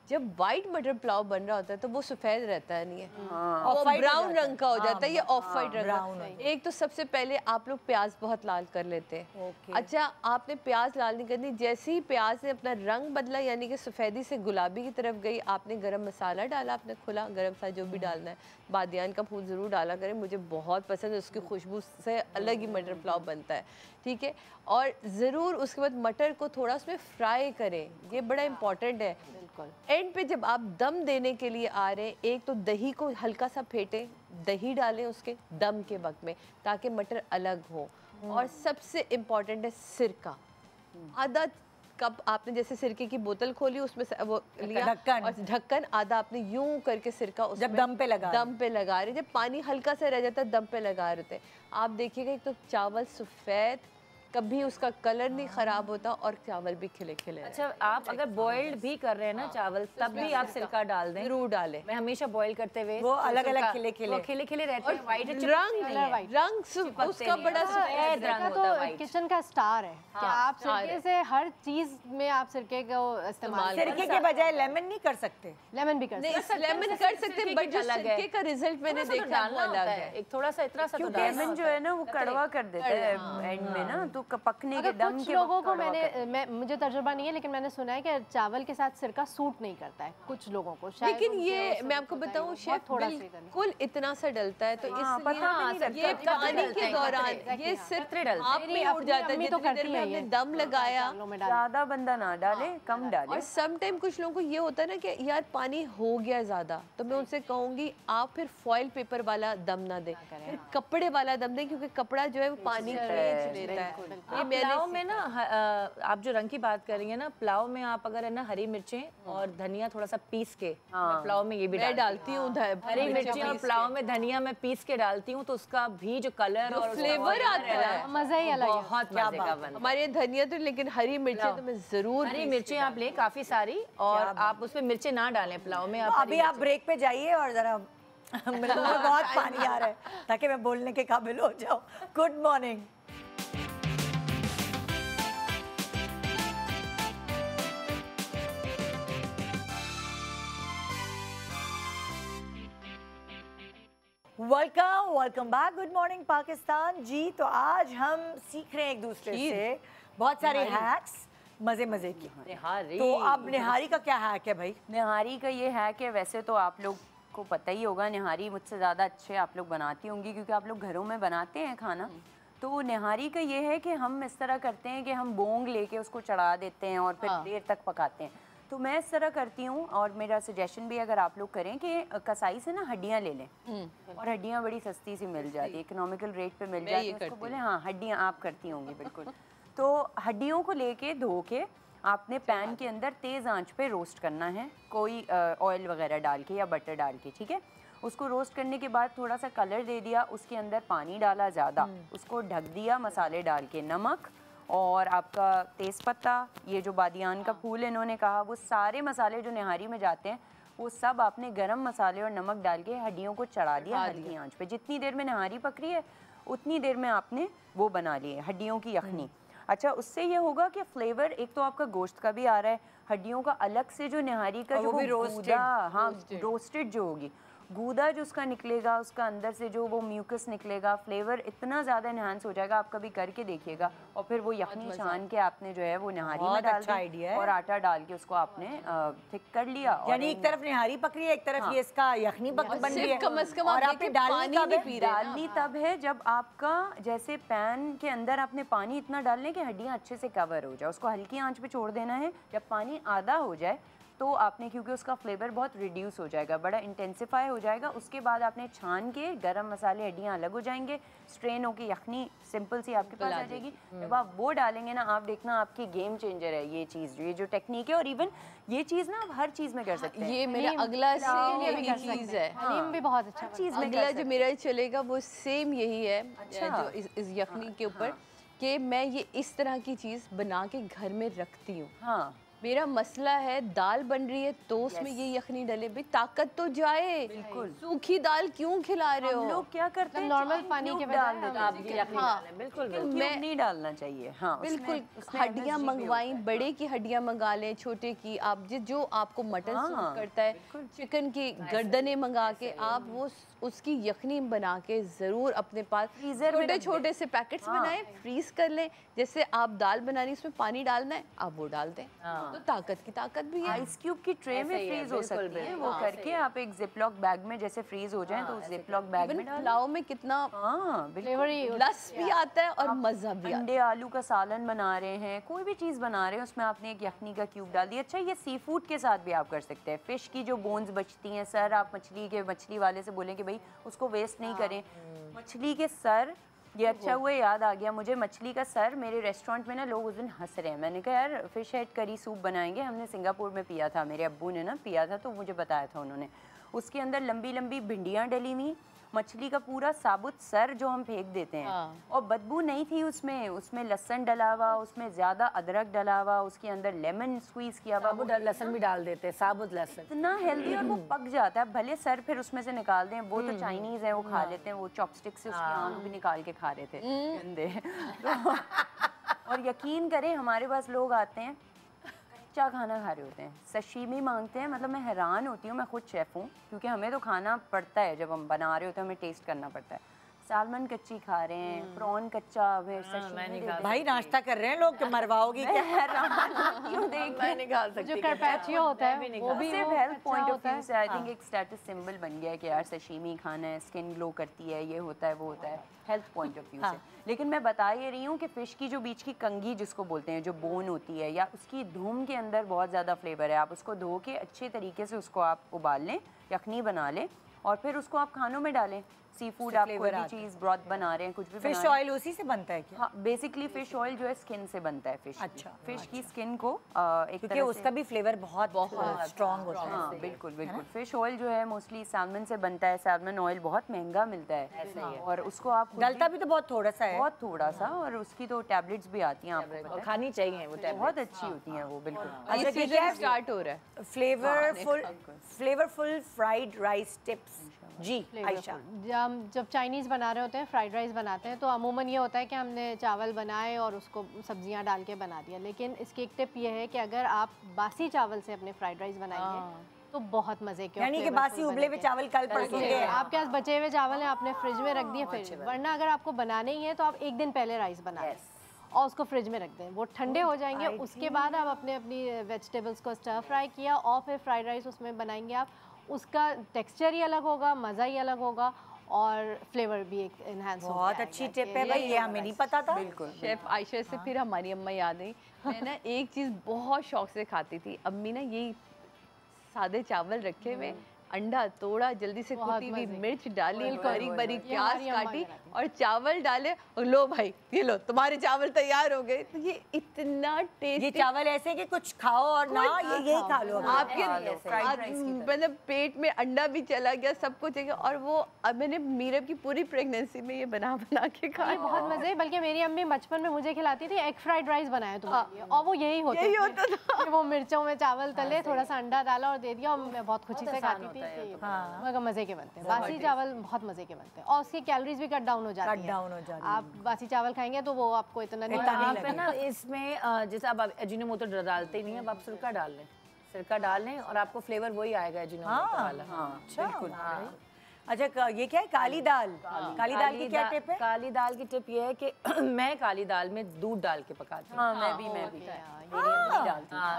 जब वाइट मटर पुलाव बन रहा होता है तो वो सफ़ेद रहता है, नहीं है वो Off-white हो ब्राउन जाता है। रंग का हो जाता है, ये ऑफ वाइट रंग brown का। हो एक तो सबसे पहले आप लोग प्याज बहुत लाल कर लेते हैं। अच्छा, आपने प्याज लाल नहीं करनी, जैसे ही प्याज ने अपना रंग बदला यानी कि सफ़ेदी से गुलाबी की तरफ गई, आपने गरम मसाला डाला, आपने खुला गरम मसाला जो भी डालना है, बादियान का फूल ज़रूर डाला करें, मुझे बहुत पसंद है, उसकी खुशबू से अलग ही मटर पुलाव बनता है, ठीक है। और ज़रूर उसके बाद मटर को थोड़ा उसमें फ्राई करें, ये बड़ा इंपॉर्टेंट है। एंड पे जब आप दम देने के लिए आ रहे हैं, एक तो दही को हल्का सा फेंटें, दही डालें उसके दम के वक्त में ताकि मटर अलग हो। और सबसे इम्पॉर्टेंट है सिरका, आधा कप आपने जैसे सिरके की बोतल खोली, उसमें से वो लिया ढक्कन। और ढक्कन आधा आपने यूं करके सिरका उसमें जब दम पे लगा रहे। दम पे लगा रहे, जब पानी हल्का सा रह जाता है दम पे लगा रहे थे, आप देखिएगा एक तो चावल सफ़ेद, कभी उसका कलर नहीं खराब होता और चावल भी खिले खिले रहते हैं। अच्छा, आप अगर बॉइल्ड भी कर रहे हैं ना चावल, तब भी आप सिरका डाल दें। जरूर डालें। मैं हमेशा बॉईल करते हुए वो अलग-अलग सिरका- खिले-खिले। वो खिले रहते हैं, व्हाइट रंग उसका बड़ा सफेद सिरका रंग तो होता है white। किचन का स्टार है कि आप सिरके से हर चीज में आप सिरके को इस्तेमाल सिरके के बजाय लेमन नहीं कर सकते? लेमन भी कर सकते नहीं, लेमन कर सकते हैं, बट जो सिरके का रिजल्ट मैंने देखा वो डालना अलग होता है। है, एक थोड़ा सा इतना सा तो क्योंकि डालना लेमन जो है ना वो कड़वा कर देता है एंड में ना, तो पकने के अगर दम कुछ के लोगों वक्त को कड़वा कर मैं मुझे तजुर्बा नहीं है, लेकिन मैंने सुना है कि चावल के साथ सिरका सूट नहीं करता है कुछ लोगों को, शायद लेकिन उनके ये उससे मैं आपको होता है, बताऊं वो शेफ थोड़ा सा ही बिल्कुल इतना सा डलता है, तो हाँ, इसलिए पता भी नहीं लगता। ये कतरे पानी डलते के हैं, दौरान कतरे। ये सिर्फ कतरे डलते हैं। आप मेरी में उड़ अपनी जाता है, अम्मी तो जितनी देर करती में है आपने ये। दम लगाया। चावलों में डाल ज़्यादा बंदा ना डाले, कम डाले। और सम टाइम कुछ लोगों को ये होता है ना कि यार पानी हो गया ज़्यादा, तो मैं उनसे कहूँगी आप फिर फॉइल पेपर वाला दम ना दें, फिर कपड़े वाला दम दें, क्योंकि कपड़ा जो है वो पानी खींच लेता है। ये मैंने पुलाव में ना आप जो रंग की बात कर रही हैं ना, पुलाव में आप अगर है ना हरी मिर्चें और धनिया थोड़ा सा पीस के, मैं पुलाव में ये भी मैं डालती हूँ हरी मिर्ची और पुलाव में धनिया मैं पीस के डालती हूँ, तो उसका भी जो कलर और फ्लेवर आता है मजा ही अलग है। बहुत मजे का बनता है। हमारे यहाँ धनिया तो, लेकिन हरी मिर्चें तो मैं जरूर हरी मिर्चें आप लें काफी सारी, और आप उसमें मिर्चें ना डालें पुलाव में। आप अभी आप ब्रेक पे जाइए और जरा मेरे मुंह में बहुत पानी आ रहा है ताकि मैं बोलने के काबिल हो जाऊं। Good morning. Welcome back. Good morning Pakistan ji. तो आज हम सीख रहे हैं एक दूसरे से बहुत सारे हैक्स, मजे मजे की। निहारी। तो अब निहारी का क्या हैक है भाई? निहारी का ये है कि वैसे तो आप लोग को पता ही होगा, निहारी मुझसे ज़्यादा अच्छे आप लोग बनाती होंगी क्योंकि आप लोग घरों में बनाते हैं खाना। तो निहारी का ये है कि हम इस तरह करते हैं कि हम बोंग लेके उसको चढ़ा देते हैं और फिर देर तक पकाते हैं। तो मैं इस तरह करती हूँ, और मेरा सजेशन भी अगर आप लोग करें कि कसाई से ना हड्डियाँ ले लें, और हड्डियाँ बड़ी सस्ती सी मिल जाती है, इकोनॉमिकल रेट पे मिल जाती है। उसको बोले हाँ हड्डियाँ आप करती होंगी बिल्कुल। तो हड्डियों को लेके धो के आपने पैन के अंदर तेज़ आंच पे रोस्ट करना है, कोई ऑयल वगैरह डाल के या बटर डाल के, ठीक है। उसको रोस्ट करने के बाद थोड़ा सा कलर दे दिया, उसके अंदर पानी डाला ज़्यादा, उसको ढक दिया मसाले डाल के, नमक और आपका तेज़पत्ता, ये जो बादियान का फूल इन्होंने कहा, वो सारे मसाले जो निहारी में जाते हैं वो सब आपने गरम मसाले और नमक डाल के हड्डियों को चढ़ा दिया हल्की आंच पे। जितनी देर में निहारी पक रही है उतनी देर में आपने वो बना लिए हड्डियों की यखनी। अच्छा, उससे ये होगा कि फ्लेवर एक तो आपका गोश्त का भी आ रहा है, हड्डियों का अलग से जो निहारी का जो वो भी रोस्टेड, हाँ रोस्टेड जो होगी, गूदा जो उसका निकलेगा, उसका अंदर से जो वो म्यूकस निकलेगा, फ्लेवर इतना ज़्यादा इन्हांस हो जाएगा। आप कभी करके देखिएगा। और फिर वो यखनी छान के आपने जो है वो निहारी में डाल अच्छा आइडिया है। और आटा डाल के उसको आपने थिक कर लिया। और यानी एक तरफ निहारी पक रही है, एक तरफ ये इसका यखनी बन रही है, कम से कम और आप आपने देखिए डालनी पानी कब नहीं है? पी रहे हैं ना। डालनी तब है जब आपका जैसे पैन के अंदर आपने पानी इतना डालने कि हड्डियाँ अच्छे से कवर हो जाए। उसको हल्की आंच पे छोड़ देना है। जब पानी आधा हो जाए तो आपने, क्योंकि उसका फ्लेवर बहुत रिड्यूस हो जाएगा, बड़ा इंटेंसिफाई हो जाएगा, उसके बाद आपने छान के गरम मसाले हड्डियाँ अलग हो जाएंगे, स्ट्रेन होके यखनी सिंपल सी आपके पास आ जाएगी। जब आप वो डालेंगे ना, आप देखना आपकी गेम चेंजर है ये चीज़, ये जो टेक्निक है। और इवन ये चीज़ ना आप हर चीज़ में कर सकते हैं। ये मेरा अगला सेम ये भी यही कर सकते चीज़ हैं। है। हलीम भी बहुत अच्छा चीज़ में अगला जो मेरा चलेगा वो सेम यही है। अच्छा। जो इस यखनी के ऊपर कि मैं ये इस तरह की चीज़ बना के घर में रखती हूँ। हाँ, मेरा मसला है दाल बन रही है तो उसमें ये यखनी डले, भाई ताकत तो जाए। बिल्कुल। सूखी दाल क्यों खिला रहे हो? हम लोग क्या करते हैं, नॉर्मल पानी के बजाय डाल देते हम हैं। आप यखनी हाँ। डालें, बिल्कुल क्यों बिल्कुल। नहीं डालना चाहिए। हाँ, बिल्कुल, उसमें हड्डियां energy भी मंगवाई, होती है। बड़े की हड्डियां मंगा लें, छोटे की आप जो आपको मटन हाँ, सूट करता है, चिकन की गर्दनें मंगा के आप वो उसकी यखनी बना के ज़रूर अपने पास फ्रीजर में छोटे रख छोटे से पैकेट्स बनाएं, फ्रीज कर लें। जैसे आप दाल बनानी, उसमें पानी डालना है, आप वो डाल दें, तो ताकत की ताकत भी है। आइस क्यूब की ट्रे में ऐसे ही है, फ्रीज हो बिल्कुल, सकती है, बिल्कुल। वो करके आप एक जिपलॉक बैग में जैसे फ्रीज हो जाए तो उस जिपलॉक बैग इवन में डाल। पुलाव में कितना हाँ बिल्कुल। फ्लेवर ही लस भी आता है और मज़ा भी आता है। अंडे आलू का सालन बना रहे हैं, कोई भी चीज़ बना रहे हैं, उसमें आपने एक यखनी का क्यूब डाल दिया। अच्छा, ये सी फूड के साथ भी आप कर सकते हैं। फिश की जो बोन्स बचती हैं, सर, आप मछली वाले से बोलें कि भाई उसको वेस्ट नहीं करें। मछली के सर, ये अच्छा हुआ याद आ गया मुझे, मछली का सर मेरे रेस्टोरेंट में ना लोग उस दिन हंस रहे हैं। मैंने कहा यार फिश हेड करी सूप बनाएंगे, हमने सिंगापुर में पिया था, मेरे अब्बू ने ना पिया था तो मुझे बताया था उन्होंने। उसके अंदर लंबी लंबी भिंडियाँ डली हुई, मछली का पूरा साबुत सर जो हम फेंक देते हैं, और बदबू नहीं थी उसमें। उसमें लहसुन डला हुआ, उसमें ज़्यादा अदरक डला हुआ, उसके अंदर लेमन स्क्वीज़ किया हुआ, साबुत लहसुन भी डाल देते हैं, साबुत लहसुन। इतना हेल्दी, और वो पक जाता है। भले सर फिर उसमें से निकाल दें, वो तो चाइनीज़ है, वो खा लेते हैं, वो चॉपस्टिक से उसकी आंख भी निकाल के खा रहे थे गंदे। और यकीन करें हमारे पास लोग आते हैं कच्चा खाना खा रहे होते हैं, सशीमी मांगते हैं। मतलब मैं हैरान होती हूँ, मैं खुद शेफ़ हूँ, क्योंकि हमें तो खाना पड़ता है, जब हम बना रहे होते हैं हमें टेस्ट करना पड़ता है। सालमन कच्ची खा रहे हैं, प्रॉन कच्चा, फिर सशीमी दे भाई नाश्ता कर रहे हैं लोग, कि मरवाओगी क्या? क्यों देख मैं नहीं खा सकती। जो कार्पाचियो होता है वो भी सिर्फ वो हेल्थ अच्छा पॉइंट ऑफ होता व्यू है। से आई थिंक एक स्टेटस सिंबल बन गया है कि यार सशीमी खाना है, स्किन ग्लो करती है, ये होता है वो होता है, हेल्थ पॉइंट ऑफ व्यू से। लेकिन मैं बता ये रही हूँ कि फ़िश की जो बीच की कंघी जिसको बोलते हैं, जो बोन होती है, या उसकी धूम के अंदर बहुत ज़्यादा फ्लेवर है। आप उसको धो के अच्छे तरीके से उसको आप उबाल लें, यखनी बना लें, और फिर उसको आप खानों में डालें। सी फूड आप कोई भी चीज़ ब्रॉथ बना रहे हैं, कुछ भी फिश ऑयल उसी से बनता है क्या? हाँ, बेसिकली फिश ऑयल जो है स्किन से बनता है। फिश अच्छा, फिश की स्किन को एक क्योंकि तरह से, उसका भी फ्लेवर बहुत स्ट्रॉन्ग होता है। हाँ बिल्कुल बिल्कुल। फिश ऑयल जो है मोस्टली सैल्मन से बनता है। सैल्मन ऑयल बहुत महंगा मिलता है, और उसको आप खुद डलता भी तो बहुत थोड़ा सा है। बहुत थोड़ा सा, और उसकी तो टैबलेट्स भी आती हैं, आपको पता और है, खानी चाहिए वो टैबलेट। बहुत अच्छी होती हैं वो। बिल्कुल। ये सीजन स्टार्ट हो रहा है। फ्लेवरफुल फ्राइड राइस टिप्स जी आयशा। जब चाइनीज़ बना रहे होते हैं, फ्राइड राइस बनाते हैं, तो अमूमन ये होता है कि हमने चावल बनाए और उसको सब्जियां डाल के बना दिया। लेकिन इसकी एक टिप ये है कि अगर आप बासी चावल से अपने फ्राइड राइस बनाएंगे तो बहुत मज़े के, यानी कि बासी उबले हुए चावल कल परसों के हैं। आपके पास बचे हुए चावल हैं, आपने फ्रिज में रख दिए फिर, वरना अगर आपको बनाने ही है तो आप एक दिन पहले राइस बना लें और उसको फ्रिज में रख दें, वो ठंडे हो जाएंगे। उसके बाद आप अपनी वेजिटेबल्स को स्टर फ्राई किया और फिर फ्राइड राइस उसमें बनाएंगे आप, उसका टेक्सचर ही अलग होगा, मज़ा ही अलग होगा, और फ्लेवर भी एक इन्हांस होगा। बहुत अच्छी टिप है भाई, ये हमें नहीं पता था। बिल्कुल। शेफ आयशा से फिर हमारी अम्मा याद आई। मैं ना एक चीज़ बहुत शौक से खाती थी, अम्मी ना यही सादे चावल रखे हुए, अंडा तोड़ा, जल्दी से कुटी हुई मिर्च डाली, बारीक बारीक प्याज काटी और चावल डाले, और लो भाई ये लो तुम्हारे चावल तैयार हो गए। तो ये इतना टेस्ट, ये चावल ऐसे कि कुछ खाओ और ना ये यही खा लो आपके मतलब पेट में अंडा भी चला गया, सब कुछ गया। और वो अब मैंने मीरब की पूरी प्रेगनेंसी में ये बना बना के खाया, बहुत मज़े। बल्कि मेरी अम्मी बचपन में मुझे खिलाती थी, एग फ्राइड राइस बनाया तुम्हारे लिए, और वो यही होता था कि वो मिर्चों में चावल तले, थोड़ा सा अंडा डाला और दे दिया, और मैं बहुत खुशी से खाती थी। मगर मज़े के बनते हैं बासी चावल, बहुत मज़े के बनते हैं, और उसकी कैलोरीज भी कट डाउन हो जाती है। आप बासी चावल खाएंगे तो वो आपको इतना नहीं आप है ना इसमें जैसे आप अजीनोमोटो डालते ही नहीं है, आप सिरका डाल लें, सिरका डाल लें और आपको फ्लेवर वही आएगा अजीनोमोटो वाला। अच्छा, ये क्या है? काली दाल। काली दाल की क्या टिप है? काली दाल की टिप ये है कि मैं काली दाल में दूध डाल के पकाती हूँ। हाँ मैं भी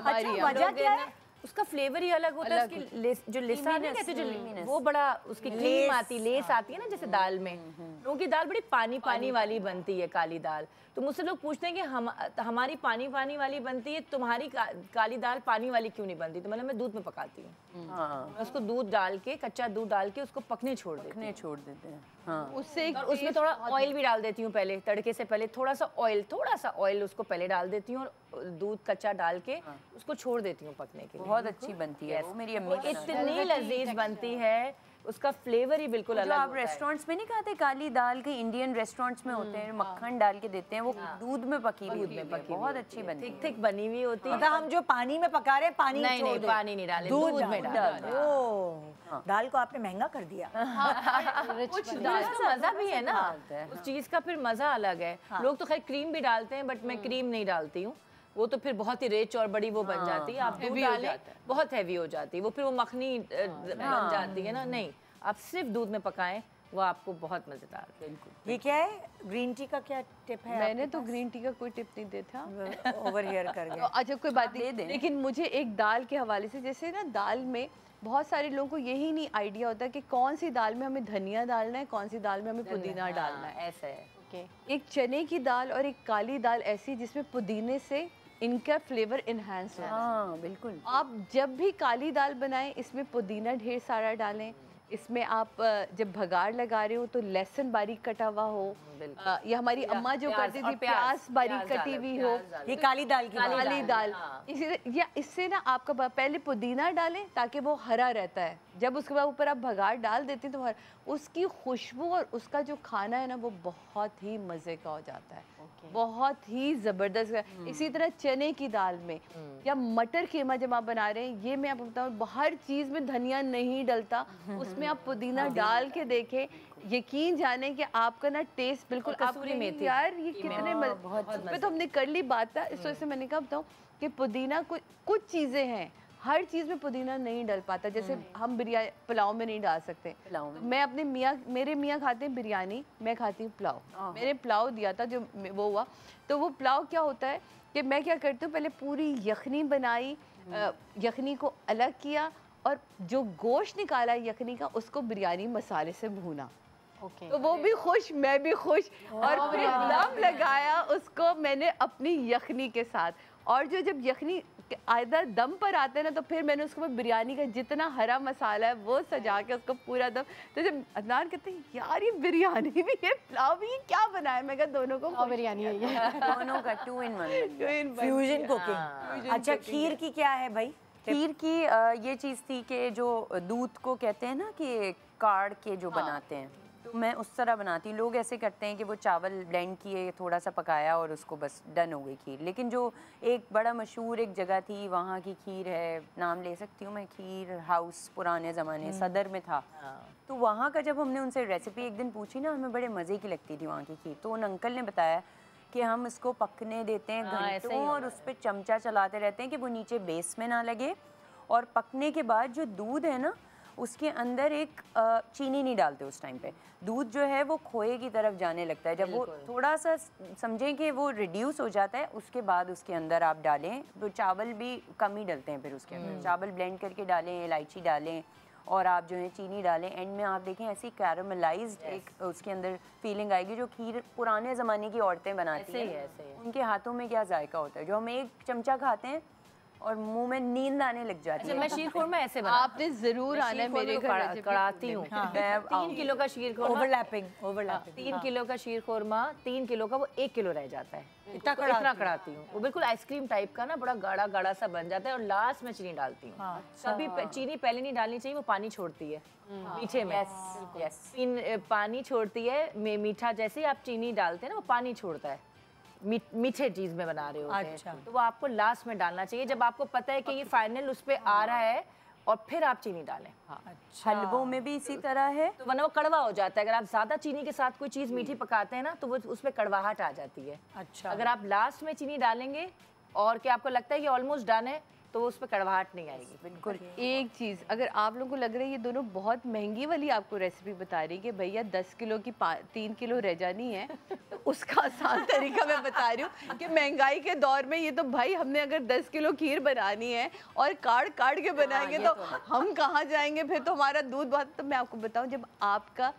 अच्छा, वजह क्या है? उसका फ्लेवर ही अलग होता है। उसकी जो लिसा नहीं कहते, जो वो बड़ा उसकी क्रीम आती, लेस आती है ना जैसे दाल में। लोगों की दाल बड़ी पानी पानी वाली बनती है, काली दाल। तो मुझसे लोग पूछते हैं कि हमारी पानी पानी वाली बनती है, तुम्हारी काली दाल पानी वाली क्यों नहीं बनती? तो मतलब मैं दूध में पकाती हूँ। मैं उसको दूध डाल के, कच्चा दूध डाल के उसको पकने छोड़ देते हैं। हाँ, उससे उसमें थोड़ा ऑयल भी डाल देती हूँ पहले, तड़के से पहले थोड़ा सा ऑयल उसको पहले डाल देती हूँ और दूध कच्चा डाल के उसको छोड़ देती हूँ पकने के लिए। बहुत अच्छी बनती है वो, मेरी अम्मी इतनी लजीज बनती है, उसका फ्लेवर ही बिल्कुल अलग। आप रेस्टोरेंट्स में नहीं खाते काली दाल के, इंडियन रेस्टोरेंट्स में होते हैं, मक्खन डाल के देते हैं, वो दूध में पकी हुई बहुत अच्छी बनती है, थिक बनी हुई होती है। मतलब हम जो पानी में पका रहे हैं, पानी नहीं, पानी नहीं डाले, दूध में डाले। ओह, दाल को आपने महंगा कर दिया। कुछ दाल का मजा भी है ना, उस चीज का फिर मजा अलग है। लोग तो खैर क्रीम भी डालते हैं, बट मैं क्रीम नहीं डालती हूँ, वो तो फिर बहुत ही रिच और बड़ी वो बन जाती है। आप दूध डालें बहुत हैवी हो जाती है वो, फिर वो मखनी बन जाती है ना। नहीं, आप सिर्फ दूध में पकाएं, वो आपको बहुत मजेदार। बिल्कुल। ये क्या है, ग्रीन टी का क्या टिप है? मैंने तो ग्रीन टी का कोई टिप नहीं दिया था, ओवर हियर कर गए। अच्छा कोई बात नहीं, लेकिन मुझे एक दाल के हवाले से, जैसे ना दाल में बहुत सारे लोगों को यही नहीं आइडिया होता कि कौन सी दाल में हमें धनिया डालना है, कौन सी दाल में हमें पुदीना डालना है। ऐसा है। एक चने की दाल और एक काली दाल ऐसी जिसमें पुदीने से इनका फ्लेवर इन्हांस होता है। हाँ बिल्कुल। आप जब भी काली दाल बनाएं, इसमें पुदीना ढेर सारा डालें। इसमें आप जब भगाड़ लगा रहे हो तो लहसुन बारीक कटा हुआ हो, या हमारी अम्मा जो करती थी प्याज बारीक कटी हुई हो, ये काली दाल की काली दाल। या इससे ना आपका पहले पुदीना डालें ताकि वो हरा रहता है, जब उसके बाद ऊपर आप भगाड़ डाल देते हैं तो उसकी खुशबू और उसका जो खाना है ना वो बहुत ही मज़े का हो जाता है, बहुत ही ज़बरदस्त। इसी तरह चने की दाल में या मटर कीमा जब आप बना रहे हैं, ये मैं आपको बताऊँ हर चीज़ में धनिया नहीं डलता, उसमें आप पुदीना डाल के देखें, यकीन जाने कि आपका ना टेस्ट बिल्कुल कसूरी मेथी यार ये कितने उसमें तो हमने कर ली बात था, इस वजह से मैंने कहा बताऊँ कि पुदीना कुछ चीज़ें हैं, हर चीज़ में पुदीना नहीं डल पाता। जैसे हम बिरयानी पुलाव में नहीं डाल सकते, मैं मेरे मियाँ खाते हैं बिरयानी, मैं खाती हूँ पुलाव। मैंने पुलाव दिया था जो वो हुआ, तो वो पुलाव क्या होता है कि मैं क्या करती हूँ, पहले पूरी यखनी बनाई, यखनी को अलग किया और जो गोश्त निकाला यखनी का उसको बिरयानी मसाले से भूना। तो वो भी खुश, मैं भी खुश, और फिर दम लगाया उसको मैंने अपनी यखनी के साथ। और जब यखनी आधा दम पर आते हैं ना, तो फिर मैंने उसको बिरयानी का जितना हरा मसाला है वो सजा के उसको पूरा दम। तो जब अदनान कहते हैं यार ये बिरयानी भी है पुलाव भी है, क्या बनाया? मैं कहा दोनों को बिरयानी है ये। दोनों का 2 in 1 फ्यूजन कुकिंग। अच्छा खीर की क्या है भाई? खीर की ये चीज़ थी कि जो दूध को कहते हैं ना कि काढ़ के जो बनाते हैं, तो मैं उस तरह बनाती हूँ। लोग ऐसे करते हैं कि वो चावल ब्लेंड किए, थोड़ा सा पकाया और उसको बस डन हो गई खीर। लेकिन जो एक बड़ा मशहूर एक जगह थी, वहाँ की खीर है, नाम ले सकती हूँ मैं, खीर हाउस, पुराने ज़माने सदर में था। तो वहाँ का जब हमने उनसे रेसिपी एक दिन पूछी ना, हमें बड़े मज़े की लगती थी वहाँ की खीर। तो उन अंकल ने बताया कि हम इसको पकने देते हैं घंटों और उस पर चमचा चलाते रहते हैं कि वो नीचे बेस में ना लगे। और पकने के बाद जो दूध है ना, उसके अंदर एक चीनी नहीं डालते उस टाइम पे, दूध जो है वो खोए की तरफ जाने लगता है। जब वो थोड़ा सा समझें कि वो रिड्यूस हो जाता है, उसके बाद उसके अंदर आप डालें, तो चावल भी कम ही डलते हैं फिर उसके अंदर। चावल ब्लेंड करके डालें, इलायची डालें और आप जो है चीनी डालें। एंड में आप देखें ऐसी कैरामलाइज्ड एक उसके अंदर फीलिंग आएगी जो खीर पुराने ज़माने की औरतें बनाती हैं। उनके हाथों में क्या जायका होता है, जो हम एक चमचा खाते हैं और मुंह में नींद आने लग जाती है। मैं शीर खोरमा ऐसे बनाती हूँ, आपने जरूर आना है मेरे घर, कड़ाती हूँ। 3 किलो का शीर खोरमा, ओवरलैपिंग 3 किलो का शीर खोरमा, 3 किलो का वो 1 किलो रह जाता है। इतना कड़ाती हूँ, वो बिल्कुल आइसक्रीम टाइप का ना, बड़ा गाढ़ा गाढ़ा सा बन जाता है। और लास्ट में चीनी डालती हूँ। कभी चीनी पहले नहीं डालनी चाहिए, वो पानी छोड़ती है मीठे में। पानी छोड़ती है मीठा, जैसे ही आप चीनी डालते हैं ना वो पानी छोड़ता है। मीठे चीज में बना रहे होते हैं, तो वो आपको लास्ट में डालना चाहिए, जब आपको पता है कि ये फाइनल उस पे आ रहा है, और फिर आप चीनी डालें। अच्छा। हलवों में भी इसी तरह है, तो वरना वो कड़वा हो जाता है। अगर आप ज्यादा चीनी के साथ कोई चीज मीठी पकाते हैं ना, तो वो उसमें कड़वाहट आ जाती है। अच्छा। अगर आप लास्ट में चीनी डालेंगे और कि आपको लगता है कि ऑलमोस्ट डन है, तो उस पर कड़वाहट नहीं आएगी। बिल्कुल। एक चीज़, अगर आप लोगों को लग रहा है ये दोनों बहुत महंगी वाली आपको रेसिपी बता रही कि भैया 10 किलो की 3 किलो रह जानी है, तो उसका आसान तरीका मैं बता रही हूँ कि महंगाई के दौर में ये तो भाई हमने अगर 10 किलो खीर बनानी है और काट काट के बनाएंगे तो हम कहाँ जाएंगे, फिर तो हमारा दूध बहुत। तो मैं आपको बताऊँ, जब आपका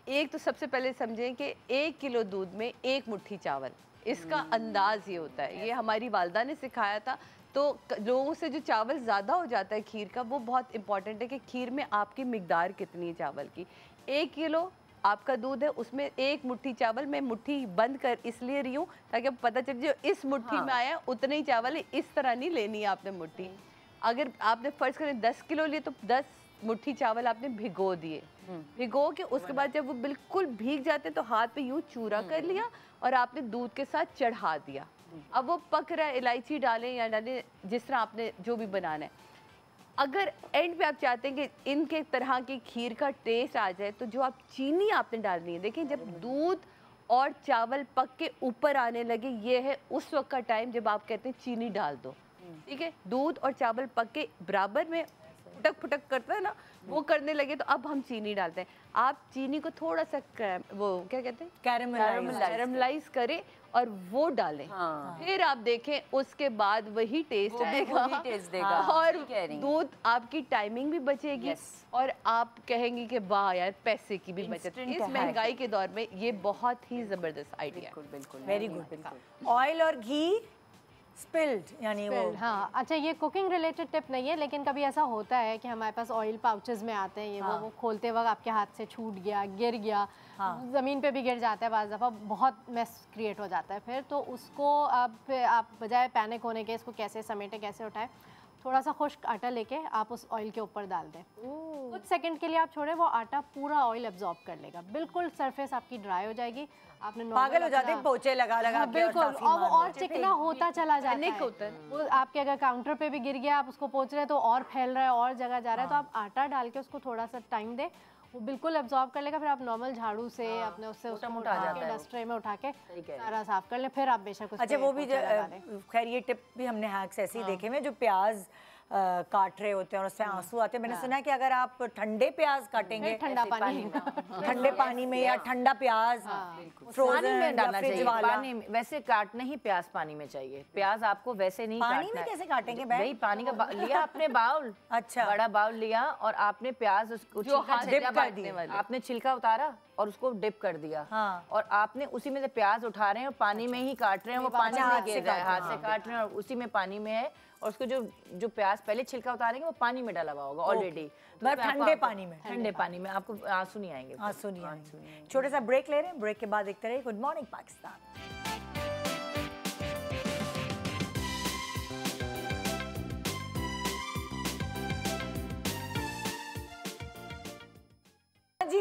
एक, तो सबसे पहले समझें कि 1 किलो दूध में 1 मुट्ठी चावल, इसका अंदाज ये होता है, ये हमारी वालदा ने सिखाया था। तो लोगों से जो चावल ज़्यादा हो जाता है खीर का, वो बहुत इंपॉर्टेंट है कि खीर में आपकी मिकदार कितनी है चावल की। 1 किलो आपका दूध है, उसमें 1 मुट्ठी चावल, मैं मुट्ठी बंद कर इसलिए रही हूँ ताकि आपको पता चले जो इस मुट्ठी में आया उतने ही चावल है, इस तरह नहीं लेनी है आपने मुट्ठी। अगर आपने फ़र्ज़ करें 10 किलो लिए तो 10 मुट्ठी चावल आपने भिगो दिए, भिगो के उसके बाद जब वो बिल्कुल भीग जाते हैं तो हाथ पे यूँ चूरा कर लिया और आपने दूध के साथ चढ़ा दिया। अब वो पक रहा है, इलायची डालें या डालें जिस तरह आपने जो भी बनाना है। अगर एंड पे आप चाहते हैं कि इनके तरह की खीर का टेस्ट आ जाए, तो जो आप चीनी आपने डालनी है, देखिए जब दूध और चावल पक के ऊपर आने लगे, ये है उस वक्त का टाइम जब आप कहते हैं चीनी डाल दो। ठीक है, दूध और चावल पक के बराबर में फुटक फुटक करता है ना, वो करने लगे तो अब हम चीनी डालते हैं। आप चीनी को थोड़ा सा वो क्या कहते हैं, कैरमलाइज करें और वो डालें। फिर आप देखें उसके बाद वही टेस्ट आएगा, टेस्ट देगा। और दूध आपकी टाइमिंग भी बचेगी और आप कहेंगे कि वाह यार पैसे की भी बचत। इस महंगाई के दौर में ये बहुत ही जबरदस्त आइडिया है। बिल्कुल, वेरी गुड। ऑयल और घी स्पिल्ड यानी वो, हाँ अच्छा, ये कुकिंग रिलेटेड टिप नहीं है, लेकिन कभी ऐसा होता है कि हमारे पास ऑयल पाउचेस में आते हैं, ये वो खोलते वक्त आपके हाथ से छूट गया, गिर गया, ज़मीन पे भी गिर जाता है, बाज़ दफ़ा बहुत मेस क्रिएट हो जाता है। फिर तो उसको आप बजाय पैनिक होने के इसको कैसे समेटें, कैसे उठाएं, थोड़ा सा खुश्क आटा लेके आप उस ऑयल के ऊपर डाल दें, कुछ सेकंड के लिए आप छोड़ें, वो आटा पूरा ऑयल एब्जॉर्ब कर लेगा, बिल्कुल सरफेस आपकी ड्राई हो जाएगी। आपने पागल हो जाते हैं पोछे लगा लगा के, बिल्कुल, और वो और चिकना होता चला जाता है। वो आपके अगर काउंटर पे भी गिर गया, आप उसको पोंछ रहे हैं तो और फैल रहा है और जगह जा रहा है, तो आप आटा डाल के उसको थोड़ा सा टाइम दें, वो बिल्कुल एब्जॉर्ब कर लेगा। फिर आप नॉर्मल झाड़ू से अपने उससे उसको उठा के डस्ट ट्रे में उठा के सारा साफ कर ले, फिर आप बेशक उस अच्छा वो भी खैर ये टिप भी हमने हैक्स ऐसे ही देखे हुए, जो प्याज काट रहे होते हैं और उससे आंसू आते हैं। मैंने सुना है कि अगर आप ठंडे प्याज काटेंगे ठंडा पानी ठंडे पानी में या ठंडा प्याज पानी में डालना चाहिए, पानी में। वैसे काटना ही प्याज पानी में चाहिए, प्याज आपको वैसे नहीं पानी में कैसे काटेंगे भाई? पानी का लिया आपने बाउल, अच्छा बड़ा बाउल लिया और आपने प्याज उसको डिप कर दिया, आपने छिलका उतारा और उसको डिप कर दिया, और आपने उसी में से प्याज उठा रहे हैं और पानी में ही काट रहे हैं, वो पानी में गिर रहा है, हाथ से काट रहे हैं और उसी में पानी में है, और उसको जो प्याज पहले छिलका उतारेंगे वो पानी में डाला हुआ होगा ऑलरेडी, मतलब ठंडे पानी में। ठंडे पानी में आपको आंसू नहीं आएंगे, आंसू नहीं आएंगे। छोटे सा ब्रेक ले रहे हैं, ब्रेक के बाद देखते रहिए गुड मॉर्निंग पाकिस्तान। जी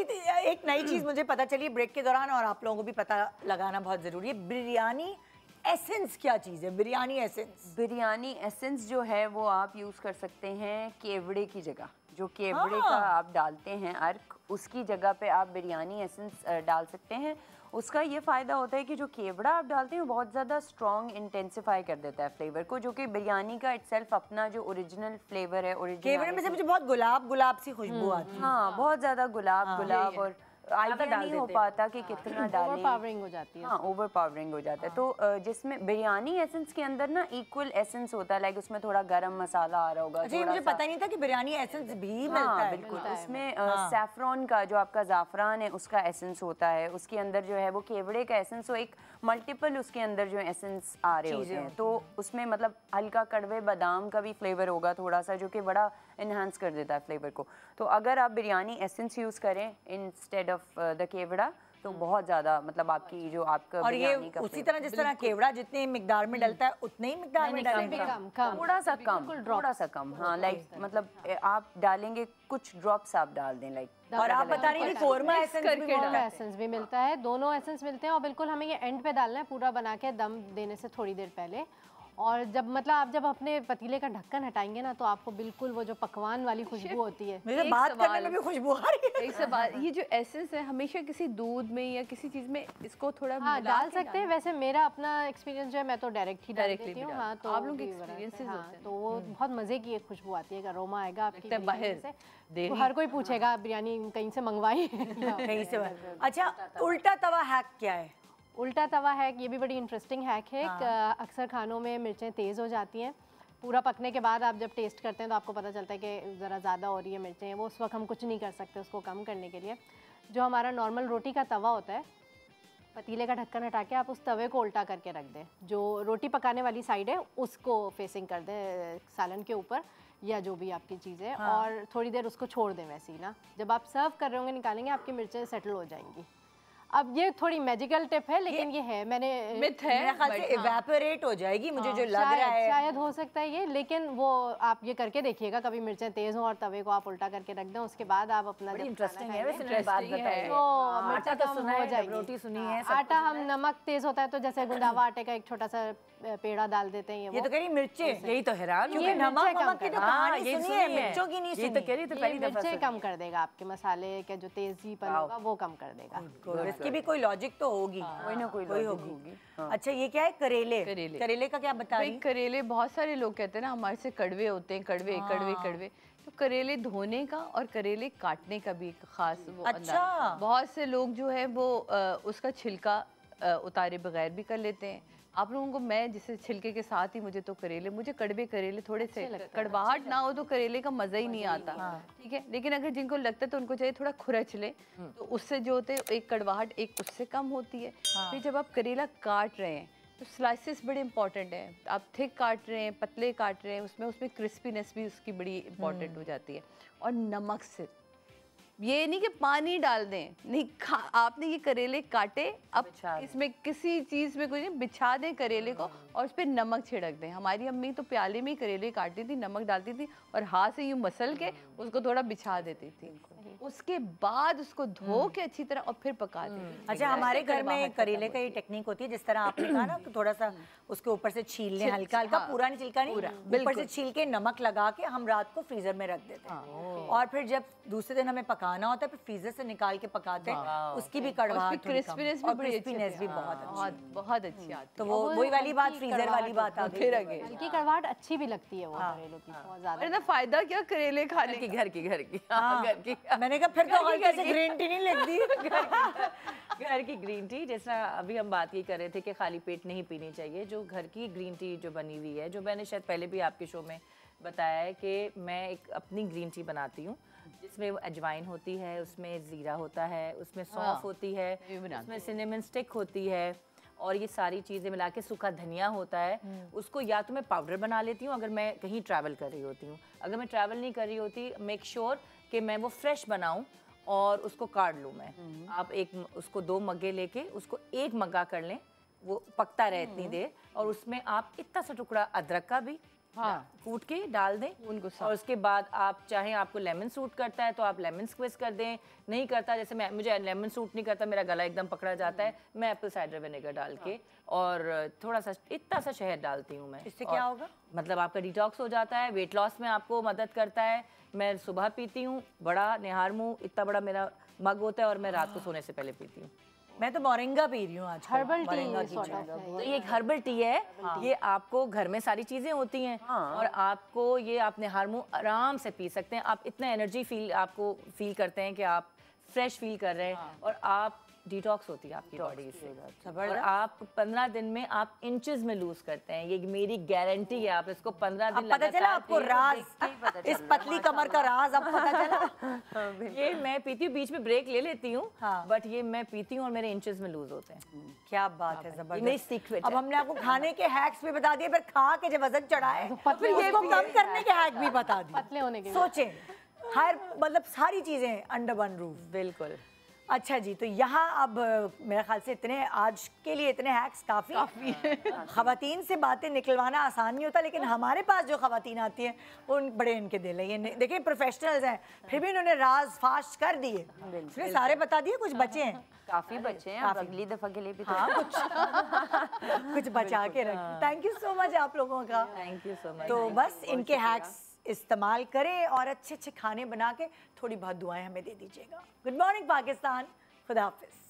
एक नई चीज मुझे पता चली ब्रेक के दौरान, और आप लोगों को भी पता लगाना बहुत जरूरी है, बिरयानी एसेंस क्या चीज़ है? बिरयानी एसेंस, बिरयानी एसेंस जो है वो आप यूज़ कर सकते हैं केवड़े की जगह, जो केवड़े का आप डालते हैं अर्क, उसकी जगह पे आप बिरयानी एसेंस डाल सकते हैं। उसका ये फ़ायदा होता है कि जो केवड़ा आप डालते हैं बहुत ज़्यादा स्ट्रॉन्ग इंटेंसिफाई कर देता है फ्लेवर को, जो कि बिरयानी का इटसेल्फ अपना जो ओरिजिनल फ्लेवर है, केवड़े में से मुझे बहुत गुलाब सी खुशबू आती है। हाँ, बहुत ज़्यादा गुलाब और आइडिया नहीं हो पाता कि कितना डालें, ओवरपावरिंग हो जाती है। हाँ, ओवरपावरिंग हो जाता है। तो जिसमें बिरयानी एसेंस के अंदर ना इक्वल एसेंस होता है, लाइक उसमें थोड़ा गरम मसाला आ रहा होगा। अच्छा, मुझे पता नहीं था कि बिरयानी एसेंस भी मिलता है। बिल्कुल, उसमें सैफरॉन का जो आपका ज़ाफ़रान है उसका एसेंस होता है, उसके अंदर जो है वो केवड़े का एसेंस, हो एक मल्टीपल उसके अंदर जो एसेंस आ रहे होते हैं, तो उसमें मतलब हल्का कड़वे बादाम का भी फ्लेवर होगा थोड़ा सा, जो कि बड़ा इन्हांस कर देता है फ्लेवर को। तो अगर आप बिरयानी एसेंस यूज़ करें इंस्टेड ऑफ द केवड़ा तो बहुत ज़्यादा मतलब आपकी जो आपका और ये उसी तरह जिस तरह केवड़ा जितने मिकदार में डलता है उतने ही मिकदार में डालेंगे, थोड़ा सा कम। हाँ, लाइक मतलब आप डालेंगे कुछ ड्रॉप्स आप डाल दें लाइक। और आप बता रही थी कोरमा एसेंस भी मिलता है, दोनों एसेंस मिलते हैं, और बिल्कुल हमें ये एंड पे डालना है पूरा बना के दम देने से थोड़ी देर पहले। और जब मतलब आप जब अपने पतीले का ढक्कन हटाएंगे ना तो आपको बिल्कुल वो जो पकवान वाली खुशबू होती है। मुझे एक बात करने सवाल- में भी खुशबू आ रही है। एक सवाल, ये जो एसेंस है हमेशा किसी दूध में या किसी चीज में इसको थोड़ा हाँ मिला डाल के सकते हैं। वैसे मेरा अपना एक्सपीरियंस जो है मैं तो डायरेक्ट ही डाल Directly देती भी हूँ। डाल- हाँ तो आप लोग के भी बना- experiences हाँ, होते हैं। तो वो बहुत मज़े की एक खुशबू आती है। एक अरोमा आएगा आपकी लगता है बिरयानी बाहर से, देरी। तो हर कोई पूछेगा बिरयानी कहीं से मंगवाई है या कहीं से अच्छा, उल्टा तवा हैक क्या है? उल्टा तवा हैक, ये भी बड़ी इंटरेस्टिंग हैक है। अक्सर खानों में मिर्चें तेज़ हो जाती हैं, पूरा पकने के बाद आप जब टेस्ट करते हैं तो आपको पता चलता है कि ज़रा ज़्यादा हो रही है मिर्चें, वो उस वक्त हम कुछ नहीं कर सकते उसको कम करने के लिए। जो हमारा नॉर्मल रोटी का तवा होता है, पतीले का ढक्कन हटा के आप उस तवे को उल्टा करके रख दें। जो रोटी पकाने वाली साइड है उसको फेसिंग कर दें सालन के ऊपर या जो भी आपकी चीज़ है, और थोड़ी देर उसको छोड़ दें वैसे ही ना। जब आप सर्व कर रहे होंगे निकालेंगे आपकी मिर्चें सेटल हो जाएंगी। अब ये थोड़ी मैजिकल टिप है लेकिन ये है, मैंने मिथ है मेरे ख्याल से but हाँ। इवेपोरेट हो जाएगी, मुझे जो लग शायद रहा है। शायद हो सकता है ये, लेकिन वो आप ये करके देखिएगा कभी मिर्चें तेज़ हों और तवे को आप उल्टा करके रख दें, उसके बाद आप अपना बड़ी जब इंटरेस्टिंग खाना है वैसे, खाएंगे, मैंने बात Interesting बताई है। तो आटा मिर्चें तो कम सुना हो है, जाएंगी। रोटी सुनी है, सब आटा हम नमक तेज़ होता है तो जैसे गुंदावा आटे का एक छोटा सा पेड़ा डाल देते हैं। ये तो कह रही मिर्चें, यही तो हैरान हूँ। ये नमक मिर्चें कम नमक की तो कर- कहानी यही सुनी है, सुनी है। मिर्चों की नहीं यही तो सुनी। कह रही थी, ये पहली दफा मिर्चें कम कर देगा, आपके मसाले का जो तेजीपन होगा वो कम कर देगा। इसकी भी कोई लॉजिक तो होगी, कोई ना कोई logic होगी। अच्छा ये क्या है? करेले। करेले। करेले का क्या बता भाई रही? करेले बहुत सारे लोग कहते हैं ना हमारे से कड़वे होते हैं, कड़वे कड़वे कड़वे। तो करेले धोने का और करेले काटने का भी एक खास वो अंदाज। अच्छा। बहुत से लोग जो है वो उसका छिलका उतारे बगैर भी कर लेते हैं। आप लोगों को मैं जिसे छिलके के साथ ही मुझे तो करेले, मुझे कड़वे करेले थोड़े से कड़वाहट ना हो तो करेले का मज़ा ही नहीं आता, ठीक है। लेकिन अगर जिनको लगता है तो उनको चाहिए थोड़ा खुरच ले, तो उससे जो होते हैं एक कड़वाहट एक उससे कम होती है। फिर जब आप करेला काट रहे हैं तो स्लाइसेस बड़े इंपॉर्टेंट हैं। आप थिक काट रहे हैं, पतले काट रहे हैं, उसमें क्रिस्पीनेस भी उसकी बड़ी इंपॉर्टेंट हो जाती है। और नमक से, ये नहीं कि पानी डाल दें, नहीं आपने ये करेले काटे, अब इसमें किसी चीज़ में कुछ नहीं, बिछा दें करेले को और उस पर नमक छिड़क दें। हमारी अम्मी तो प्याले में ही करेले काटती थी, नमक डालती थी और हाथ से यूँ मसल के उसको थोड़ा बिछा देती थी। उसके बाद उसको धो के अच्छी तरह और फिर पका देती थी। अच्छा, हमारे घर में करेले का ये टेक्निक होती है, जिस तरह आपने कहा ना, थोड़ा सा उसके ऊपर से छील लें, हल्का हल्का, पूरा नहीं छिलका नहीं, ऊपर से छील के नमक लगा के हम रात को फ्रीजर में रख देते हैं। और फिर जब दूसरे दिन हमें पकाना होता है फिर फ्रीजर से निकाल के पकाते हैं, उसकी भी कड़वाहट, क्रिस्पीनेस भी बड़ी अच्छी भी बहुत बहुत अच्छी आती तो वो वही वाली बात, फ्रीजर वाली बात आ गई। फिर आगे हल्की कड़वाहट अच्छी भी लगती है वो करेलों की बहुत ज़्यादा। अरे ना फायदा क्या करेले खाने घर की का। घर की घर की हाँ, घर की मैंने कहा फिर तो हल्के से ग्रीन टी नहीं लगती। घर की ग्रीन टी, जैसा अभी हम बात ये कर रहे थे कि खाली पेट नहीं पीनी चाहिए। जो घर की ग्रीन टी जो बनी हुई है, जो मैंने शायद पहले भी आपके शो में बताया है कि मैं एक अपनी ग्रीन टी बनाती हूँ जिसमें अजवाइन होती है, उसमें ज़ीरा होता है, उसमें सौंफ होती है, उसमें सिनेमन स्टिक होती है और ये सारी चीज़ें मिला के सूखा धनिया होता है। उसको या तो मैं पाउडर बना लेती हूँ अगर मैं कहीं ट्रैवल कर रही होती हूँ, अगर मैं ट्रैवल नहीं कर रही होती मेक श्योर कि मैं वो फ्रेश बनाऊँ और उसको काट लूँ मैं। आप उसको 2 मग्गे लेके उसको 1 मग्गा कर लें, वो पकता रहे इतनी देर, और उसमें आप इतना सा टुकड़ा अदरक का भी कूट के डाल दें उनको, और उसके बाद आप चाहें आपको लेमन सूट करता है तो आप लेमन स्क्विज कर दें, नहीं करता जैसे मुझे लेमन सूट नहीं करता, मेरा गला एकदम पकड़ा जाता है, मैं एप्पल साइडर विनेगर डाल के और थोड़ा सा इतना सा शहद डालती हूँ मैं। इससे क्या होगा? मतलब आपका डिटॉक्स हो जाता है, वेट लॉस में आपको मदद करता है। मैं सुबह पीती हूँ, बड़ा निहार मुँह इतना बड़ा मेरा मग होता है और मैं रात को सोने से पहले पीती हूँ। मैं तो मोरिंगा पी रही हूँ आज। हर्बल टी सॉर्ट ऑफ तो ये एक हर्बल टी है। ये आपको घर में सारी चीजें होती हैं और आपको ये आप निहार मुँह आराम से पी सकते हैं। आप इतना एनर्जी आपको फील करते हैं कि आप फ्रेश फील कर रहे हैं और आप डिटॉक्स होती है आपकी बॉडी से। और आप 15 दिन में आप इंचेस में लूज करते हैं, ये मेरी गारंटी है। आप इसको 15 दिन पता चला आपको राज, इस पतली कमर का राज अब पता चला। ये मैं पीती हूँ, बीच में ब्रेक ले लेती हूँ, बट ये मैं पीती हूँ और मेरे इंचेस में लूज होते हैं। क्या बात है, जबरदस्त। मेरी सीक्रेट अब हमने आपको खाने के हैक्स भी बता दिए, फिर खा के जब वजन चढ़ाए फिर उसको कम करने के हैक भी बता दिए। पतले होने के सोचें, हर मतलब सारी चीजें अंडर वन रूफ। बिल्कुल। अच्छा जी, तो यहाँ अब मेरे ख्याल से इतने आज के लिए इतने हैक्स काफ़ी ख़वातीन से बातें निकलवाना आसान नहीं होता, लेकिन हमारे पास जो ख़वातीन आती हैं वो बड़े इनके दिल है। ये देखिए प्रोफेशनल्स हैं, फिर भी उन्होंने राज फाश कर दिए। उसने सारे बता दिए, कुछ बचे हैं, काफ़ी बच्चे हैं, अब अगली दफ़ा के लिए भी हाँ कुछ बचा के रखें। थैंक यू सो मच आप लोगों का। Thank you so much. तो बस इनके हैक्स इस्तेमाल करें और अच्छे अच्छे खाने बना के थोड़ी बहुत दुआएं हमें दे दीजिएगा। गुड मॉर्निंग पाकिस्तान, खुदा हाफिज़।